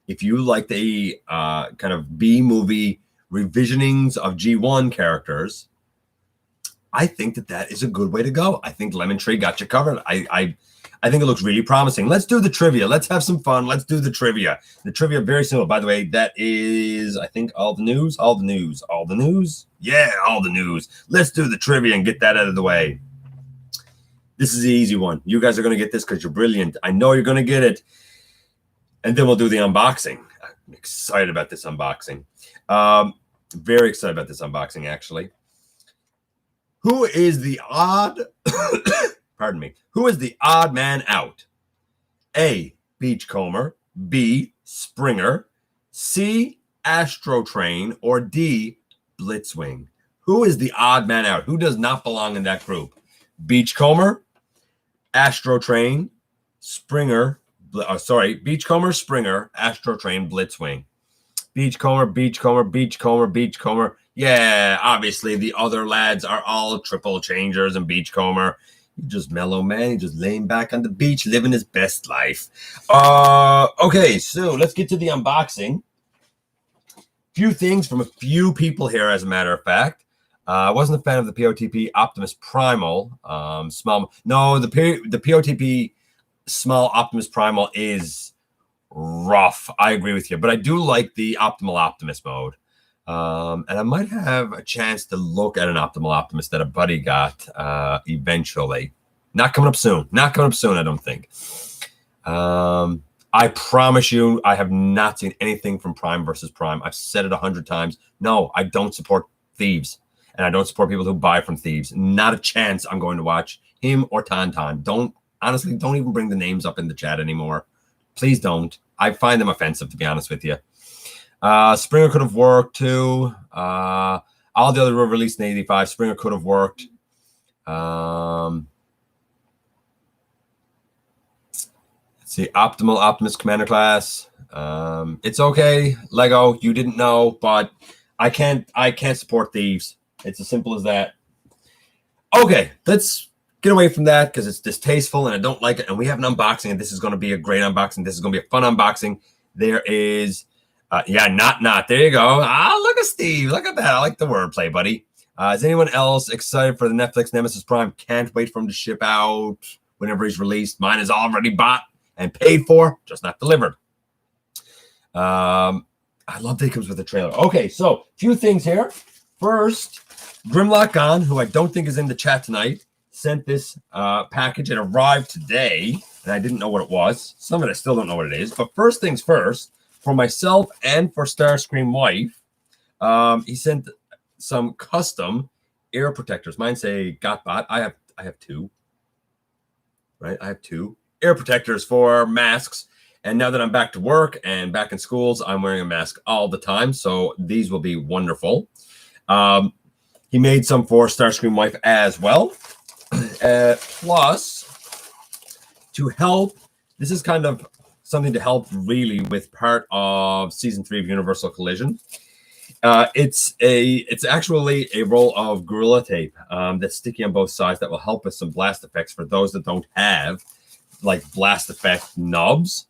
if you like the kind of B-movie revisionings of G1 characters, I think that is a good way to go. I think Lemon Tree got you covered. I think it looks really promising. Let's do the trivia. Let's have some fun. Let's do the trivia. The trivia, very simple. By the way, that is, I think, all the news. All the news. All the news? Yeah, all the news. Let's do the trivia and get that out of the way. This is the easy one. You guys are going to get this because you're brilliant. I know you're going to get it. And then we'll do the unboxing. I'm excited about this unboxing. Very excited about this unboxing, actually. Who is the odd... Pardon me. Who is the odd man out? A, Beachcomber. B, Springer. C, Astrotrain. Or D, Blitzwing. Who is the odd man out? Who does not belong in that group? Beachcomber, Astrotrain, Springer. Beachcomber, Springer, Astrotrain, Blitzwing. Beachcomber. Yeah, obviously the other lads are all triple changers and Beachcomber. He's just mellow, man. He's just laying back on the beach, living his best life. Okay, so let's get to the unboxing. Few things from a few people here, as a matter of fact. I wasn't a fan of the POTP Optimus Primal. The POTP small Optimus Primal is rough. I agree with you, but I do like the Optimal Optimus mode. And I might have a chance to look at an Optimal Optimus that a buddy got eventually. Not coming up soon, I don't think. I promise you, I have not seen anything from Prime versus Prime. I've said it 100 times. No, I don't support thieves. And I don't support people who buy from thieves. Not a chance I'm going to watch him or Tauntaun. Don't even bring the names up in the chat anymore. Please don't. I find them offensive, to be honest with you. Springer could have worked too. All the other were released in 85. Springer could have worked. Let's see. Optimal Optimus Commander class. It's okay. Lego, you didn't know, but I can't support thieves. It's as simple as that. Okay, let's get away from that because it's distasteful and I don't like it. And we have an unboxing, and this is going to be a great unboxing. This is going to be a fun unboxing. There is... not. There you go. Look at Steve. Look at that. I like the wordplay, buddy. Is anyone else excited for the Netflix Nemesis Prime? Can't wait for him to ship out whenever he's released. Mine is already bought and paid for, just not delivered. I love that he comes with a trailer. Okay, so a few things here. First, Grimlock Gone, who I don't think is in the chat tonight, sent this package. It arrived today. and I didn't know what it was. Some of it I still don't know what it is. But first things first, for myself and for Starscream wife, he sent some custom ear protectors. Mine say GotBot. I have two. Right, I have two ear protectors for masks. And now that I'm back to work and back in schools, I'm wearing a mask all the time. So these will be wonderful. He made some for Starscream wife as well. Plus, to help, this is kind of something to help really with part of season 3 of Universal Collision. It's actually a roll of Gorilla Tape that's sticky on both sides that will help with some blast effects for those that don't have like blast effect knobs.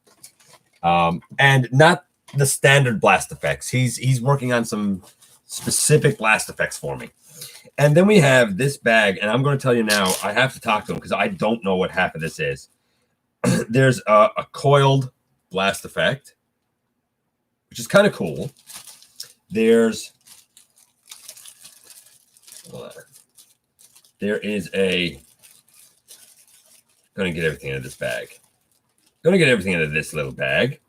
And not the standard blast effects. He's working on some specific blast effects for me. And then we have this bag, and I'm going to tell you now, I have to talk to him because I don't know what half of this is. There's a coiled blast effect, which is kind of cool. There is a, going to get everything out of this bag. Going to get everything out of this little bag.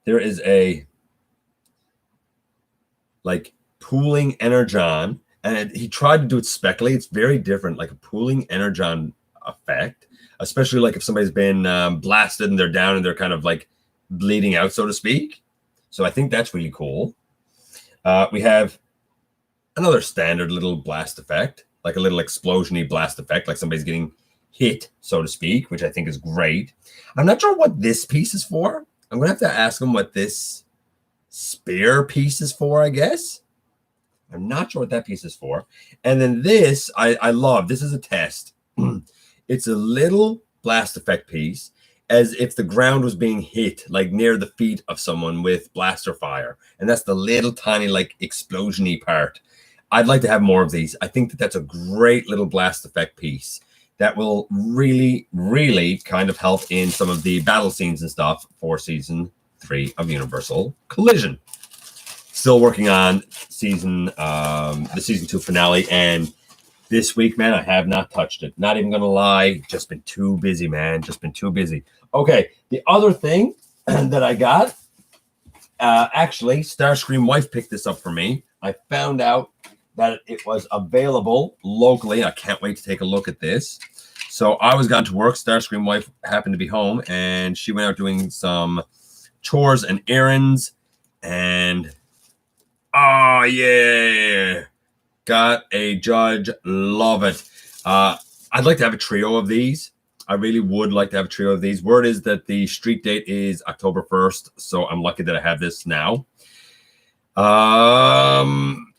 There is a like pooling energon, and he tried to do it speckly. It's very different, like a pooling energon effect, especially like if somebody's been blasted and they're down and they're kind of like bleeding out, so to speak. So I think that's really cool. We have another standard little blast effect, like a little explosion-y blast effect, like somebody's getting hit, so to speak, which I think is great. I'm not sure what this piece is for. I'm going to have to ask him what this spare piece is for, I guess. I'm not sure what that piece is for. And then this, I love. This is a test. It's a little blast effect piece as if the ground was being hit, like near the feet of someone with blaster fire. And that's the little tiny, like, explosion-y part. I'd like to have more of these. I think that that's a great little blast effect piece that will really, really kind of help in some of the battle scenes and stuff for season 3 of Universal Collision. Still working on the season 2 finale, and this week, man, I have not touched it. Not even gonna lie, just been too busy, man. Just been too busy. Okay, the other thing that I got, actually, Starscream wife picked this up for me. I found out that it was available locally. I can't wait to take a look at this. So I was gone to work. Starscream wife happened to be home, and she went out doing some chores and errands. And oh yeah, got a Judge. Love it. I'd like to have a trio of these. I really would like to have a trio of these. Word is that the street date is October 1st, so I'm lucky that I have this now.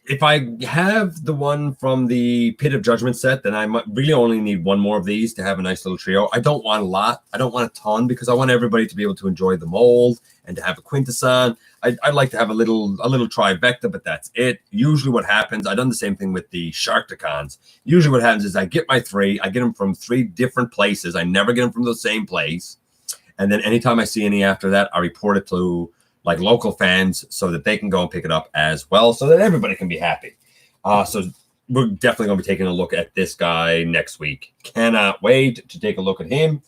If I have the one from the Pit of Judgment set, then I might really only need one more of these to have a nice little trio. I don't want a lot. I don't want a ton because I want everybody to be able to enjoy the mold and to have a quintesson. I'd like to have a little trivecta, but that's it. Usually what happens, I've done the same thing with the Sharkticons. Usually what happens is I get my 3. I get them from 3 different places. I never get them from the same place. And then anytime I see any after that, I report it to like local fans so that they can go and pick it up as well so that everybody can be happy. So we're definitely going to be taking a look at this guy next week. Cannot wait to take a look at him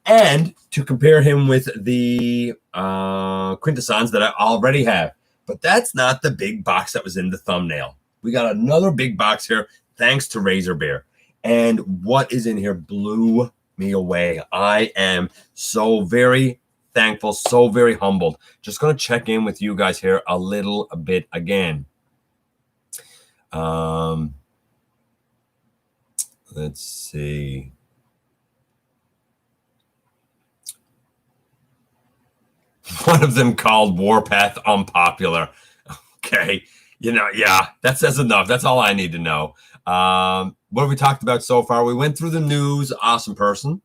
and to compare him with the quintessons that I already have. But that's not the big box that was in the thumbnail. We got another big box here thanks to Razor Bear. And what is in here blew me away. I am so very thankful, so very humbled. Just going to check in with you guys here a little bit again. Let's see. One of them called Warpath unpopular. Okay. You know, yeah, that says enough. That's all I need to know. What have we talked about so far? We went through the news, awesome person.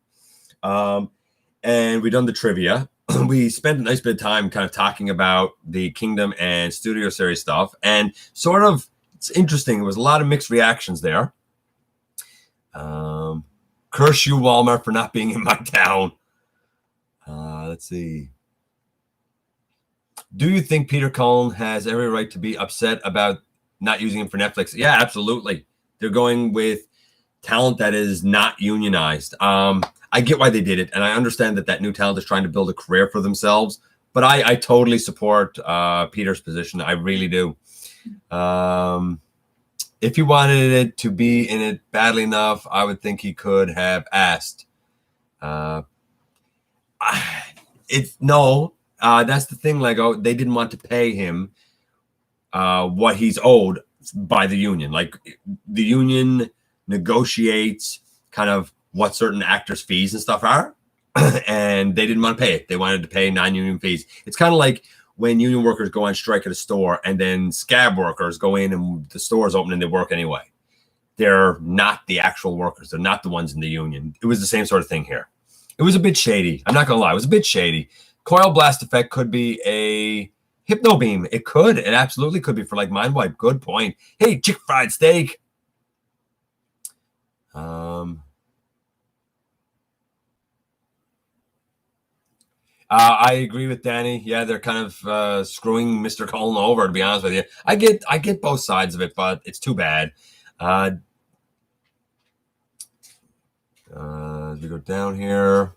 And we done the trivia. We spent a nice bit of time kind of talking about the Kingdom and Studio Series stuff. And sort of, it's interesting. There was a lot of mixed reactions there. Curse you, Walmart, for not being in my town. Let's see. Do you think Peter Cullen has every right to be upset about not using him for Netflix? Yeah, absolutely. They're going with talent that is not unionized. I get why they did it, and I understand that new talent is trying to build a career for themselves. But I totally support Peter's position. I really do. If he wanted it to be in it badly enough, I would think he could have asked. That's the thing. Like, they didn't want to pay him what he's owed by the union. Like, the union negotiates kind of what certain actors' fees and stuff are, and they didn't want to pay it. They wanted to pay non-union fees. It's kind of like when union workers go on strike at a store, and then scab workers go in and the store is open and they work anyway. They're not the actual workers. They're not the ones in the union. It was the same sort of thing here. It was a bit shady. I'm not going to lie. It was a bit shady. Coil blast effect could be a hypno beam. It could. It absolutely could be for like mind wipe. Good point. Hey, chick fried steak. I agree with Danny. Yeah, they're kind of screwing Mr. Cullen over, to be honest with you. I get both sides of it, but it's too bad. As we go down here,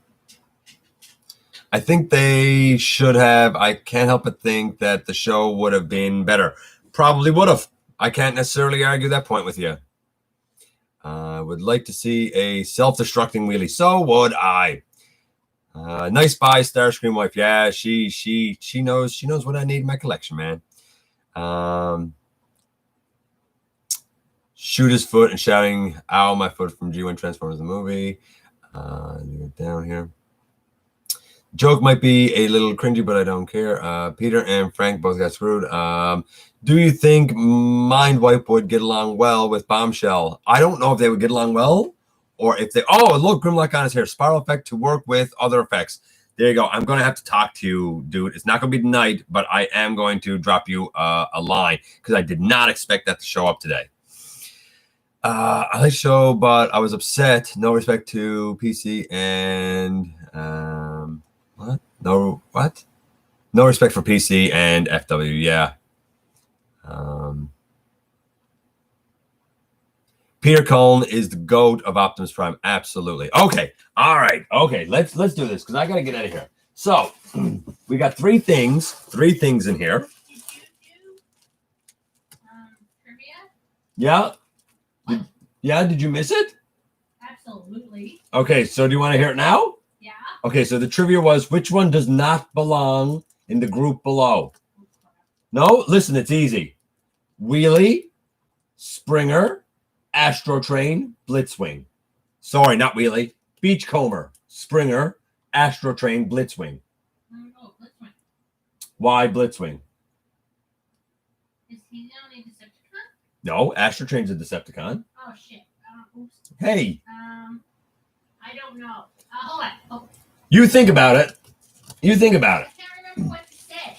I think they should have. I can't help but think that the show would have been better. Probably would have. I can't necessarily argue that point with you. I would like to see a self-destructing wheelie. So would I. Nice buy, Starscream wife. Yeah, she knows what I need in my collection, man. Shoot his foot and shouting, "Ow, my foot!" from G1 Transformers the movie. Down here. Joke might be a little cringy, but I don't care. Peter and Frank both got screwed. Do you think Mindwipe would get along well with Bombshell? I don't know if they would get along well, or if they... Oh, look, Grimlock on his hair. Spiral effect to work with other effects. There you go. I'm going to have to talk to you, dude. It's not going to be tonight, but I am going to drop you a line, because I did not expect that to show up today. I like the show, but I was upset. No respect to PC and... What? No, what? No respect for PC and FW, yeah. Peter Cullen is the GOAT of Optimus Prime. Absolutely. Okay. All right. Okay. Let's do this, because I got to get out of here. So we got three things in here. Did you do trivia? Yeah. Did you miss it? Absolutely. Okay. So do you want to hear it now? Yeah. Okay. So the trivia was, which one does not belong in the group below? No? Listen, it's easy. Wheelie, Springer, Astrotrain, Blitzwing. Sorry, not Wheelie. Beachcomber, Springer, Astrotrain, Blitzwing. Oh, Blitzwing. Why Blitzwing? Is he the only Decepticon? No, Astrotrain's a Decepticon. Oh, shit. Oops. Hey. I don't know. Hold on. Oh. You think about it. I can't remember what you said.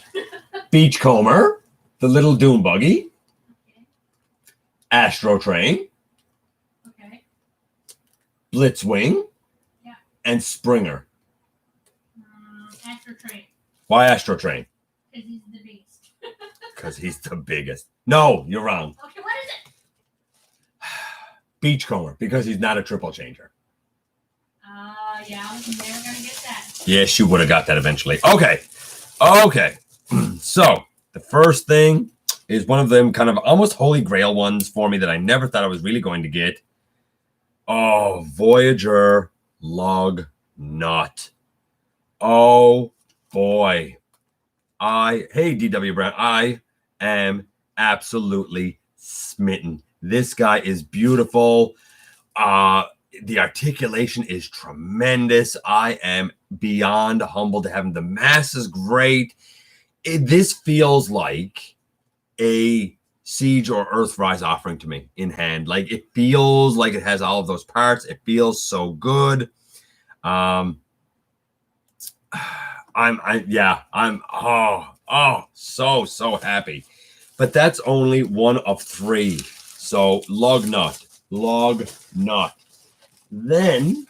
Beachcomber, the little Doom Buggy, Okay. Astrotrain, Okay. Blitzwing, Yeah. and Springer. Astrotrain. Why Astrotrain? Because he's the beast. Because he's the biggest. No, you're wrong. Okay, what is it? Beachcomber, because he's not a triple changer. Yeah, I was never going to get that. Yes, you would have got that eventually. Okay. So the first thing is one of them kind of almost holy grail ones for me that I never thought I was really going to get. Oh, Voyager Lug Nut. Oh, boy. Hey, DW Brown, I am absolutely smitten. This guy is beautiful. The articulation is tremendous. I am beyond humbled to have him. The mass is great. This feels like a Siege or Earthrise offering to me in hand. Like, it feels like it has all of those parts. It feels so good. I'm so happy. But that's only one of three. So lug nut. Then,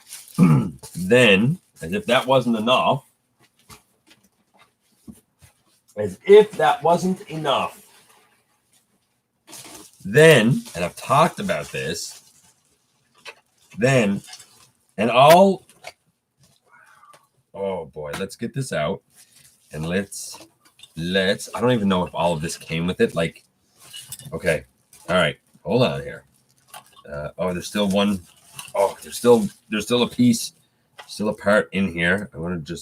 as if that wasn't enough, then, and I've talked about this, then, and I'll Oh boy, let's get this out. And let's I don't even know if all of this came with it. Like, okay. All right. Hold on here. Oh, there's still one. Oh, there's still a piece, still a part in here. I'm gonna do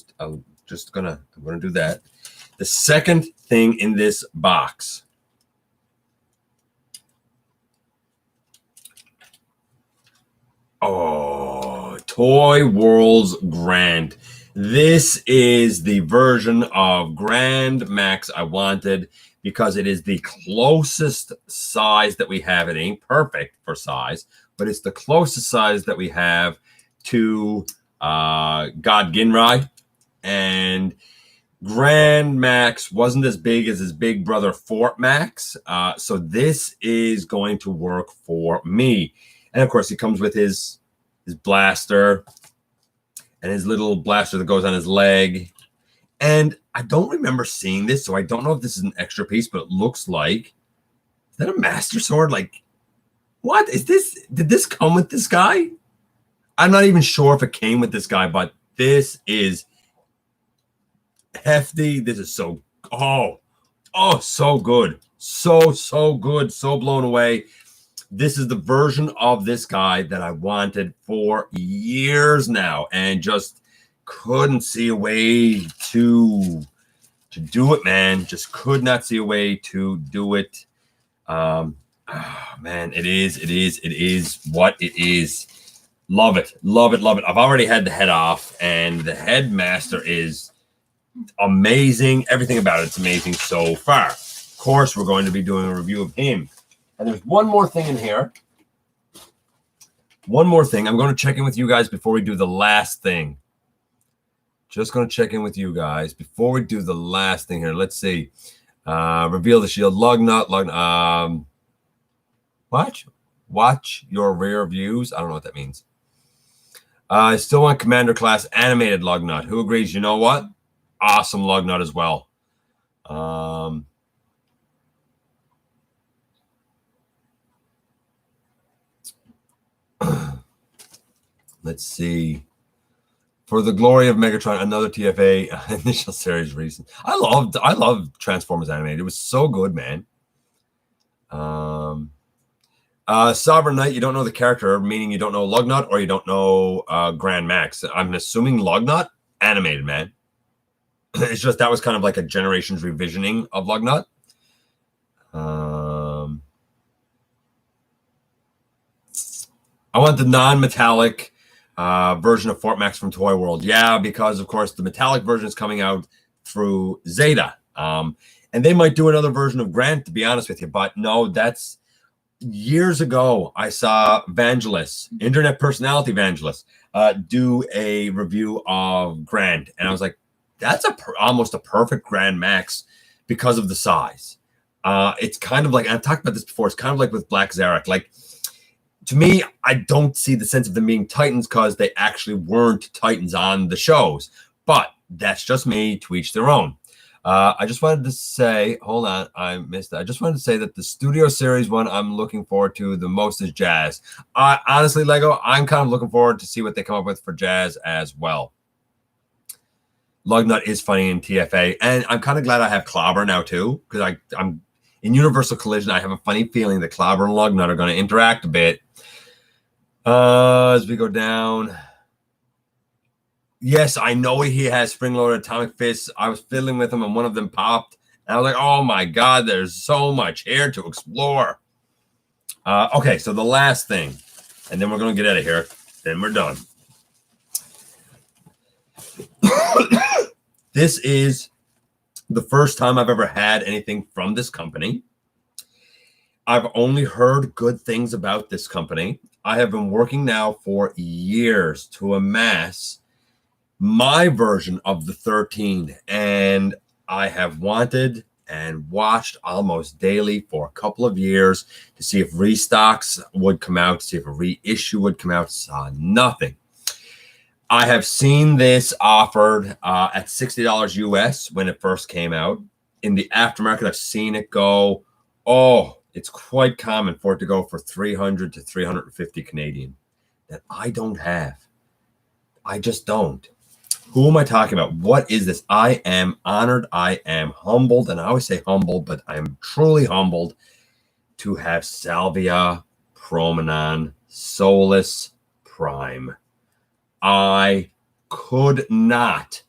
that. The second thing in this box. Oh, Toy World's Grand. This is the version of Grand Max I wanted because it is the closest size that we have. It ain't perfect for size, but it's the closest size that we have to God Ginrai. And Grand Max wasn't as big as his big brother Fort Max. So this is going to work for me. And of course, he comes with his blaster and his little blaster that goes on his leg. And I don't remember seeing this, so I don't know if this is an extra piece, but it looks like, is that a Master Sword? Like, what is this? Did this come with this guy? I'm not even sure if it came with this guy, but this is hefty. This is so, so good. So good. So blown away. This is the version of this guy that I wanted for years now and just couldn't see a way to do it, man. Just could not see a way to do it. Man, it is what it is. Love it. I've already had the head off, and the headmaster is amazing. Everything about it's amazing so far. Of course, we're going to be doing a review of him. And there's one more thing in here. One more thing. I'm going to check in with you guys before we do the last thing. Just going to check in with you guys before we do the last thing here. Let's see. Reveal the shield. Lug nut. Watch your rear views. I don't know what that means. I still want Commander Class animated lug nut. Who agrees? You know what? Awesome lug nut as well. Let's see. For the glory of Megatron, another TFA initial series reason. I love Transformers animated. It was so good, man. Sovereign Knight, you don't know the character, meaning you don't know Lugnut or you don't know Grand Max. I'm assuming Lugnut animated, man. It's just that was kind of like a generation's revisioning of Lugnut. I want the non-metallic version of Fort Max from Toy World. Yeah, because, of course, the metallic version is coming out through Zeta. And they might do another version of Grant, to be honest with you. But no, that's years ago. I saw Vangelis, internet personality Vangelis, do a review of Grant. And I was like, that's almost a perfect Grand Max because of the size. It's kind of like, and I've talked about this before, it's kind of like with Black Zarek. Like, to me, I don't see the sense of them being Titans because they actually weren't Titans on the shows. But that's just me, to each their own. I just wanted to say, hold on, I missed that. I just wanted to say that the Studio Series one I'm looking forward to the most is Jazz. Honestly, Lego, I'm kind of looking forward to see what they come up with for Jazz as well. Lugnut is funny in TFA, and I'm kind of glad I have Clobber now too, because I'm in Universal Collision. I have a funny feeling that Clobber and Lugnut are going to interact a bit. As we go down. Yes, I know he has spring-loaded atomic fists. I was fiddling with them and one of them popped. And I was like, oh my God, there's so much here to explore. Okay, so the last thing, and then we're going to get out of here. Then we're done. This is the first time I've ever had anything from this company. I've only heard good things about this company. I have been working now for years to amass my version of the 13, and I have wanted and watched almost daily for a couple of years to see if restocks would come out, to see if a reissue would come out. Saw nothing. I have seen this offered at $60 US when it first came out. In the aftermarket, I've seen it go, it's quite common for it to go for 300 to 350 Canadian that I don't have. I just don't. Who am I talking about? What is this? I am honored. I am humbled. And I always say humbled, but I am truly humbled to have Salvia Promenon Solus Prime. I could not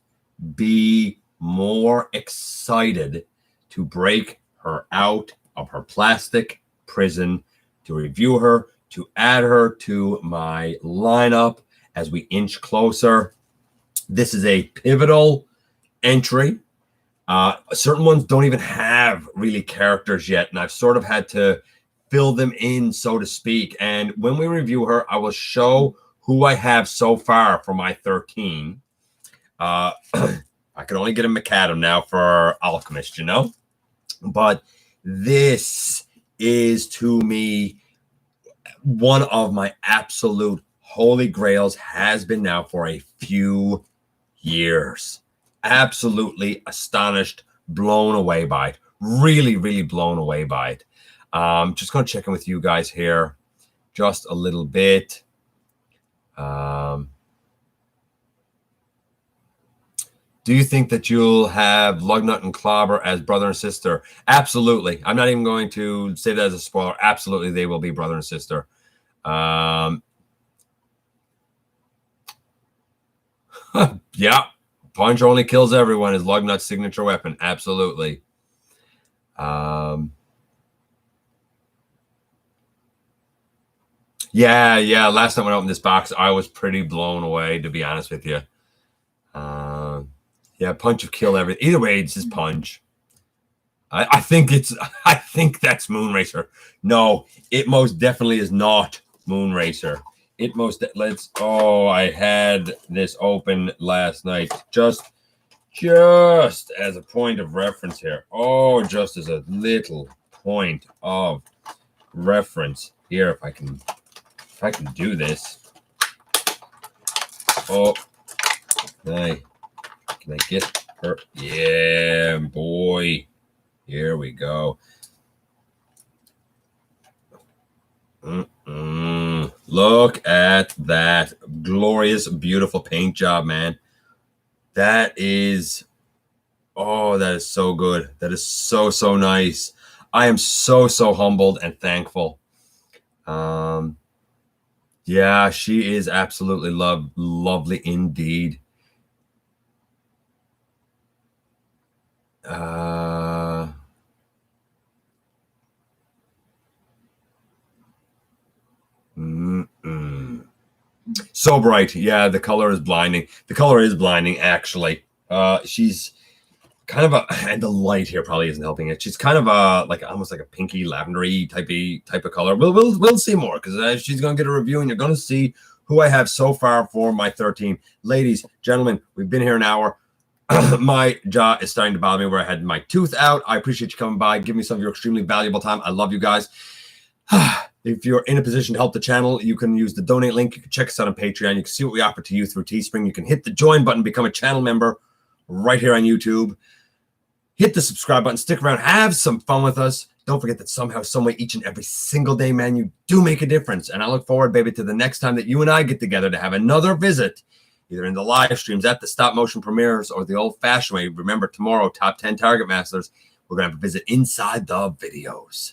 be more excited to break her out of her plastic prison, to review her, to add her to my lineup as we inch closer. This is a pivotal entry. Certain ones don't even have really characters yet, and I've sort of had to fill them in, so to speak. And when we review her, I will show who I have so far for my 13. I can only get a Macadam now for Alchemist, you know? But this is, to me, one of my absolute holy grails, has been now for a few years. Absolutely astonished, blown away by it. Really, really blown away by it. Just going to check in with you guys here just a little bit. Do you think that you'll have Lugnut and Clobber as brother and sister? Absolutely. I'm not even going to say that as a spoiler. Absolutely, they will be brother and sister. Yeah. Punch only kills everyone is Lugnut's signature weapon. Absolutely. Yeah. Last time I opened this box, I was pretty blown away, to be honest with you. Yeah, Punch will kill everything. Either way, it's just Punch. I think that's Moonracer. No, it most definitely is not Moonracer. It most I had this open last night just as a point of reference here. Oh, just as a little point of reference here. If I can do this. Oh, can I get her? Yeah, boy. Here we go. Look at that glorious, beautiful paint job, man. That is so good. That is so nice. I am so humbled and thankful. Yeah, she is absolutely lovely indeed. So bright. Yeah, the color is blinding. The color is blinding, actually. She's kind of and the light here probably isn't helping it. She's kind of almost like a pinky lavendery type of color. We'll see more, because she's gonna get a review, and you're gonna see who I have so far for my 13. Ladies, gentlemen, we've been here an hour. My jaw is starting to bother me where I had my tooth out. I appreciate you coming by. Give me some of your extremely valuable time. I love you guys. If you're in a position to help the channel, you can use the donate link. You can check us out on Patreon. You can see what we offer to you through Teespring. You can hit the join button, become a channel member right here on YouTube. Hit the subscribe button. Stick around. Have some fun with us. Don't forget that somehow, someway, each and every single day, man, you do make a difference. And I look forward, baby, to the next time that you and I get together to have another visit, either in the live streams, at the stop motion premieres, or the old-fashioned way. Remember, tomorrow, top 10 Target Masters. We're going to have a visit inside the videos.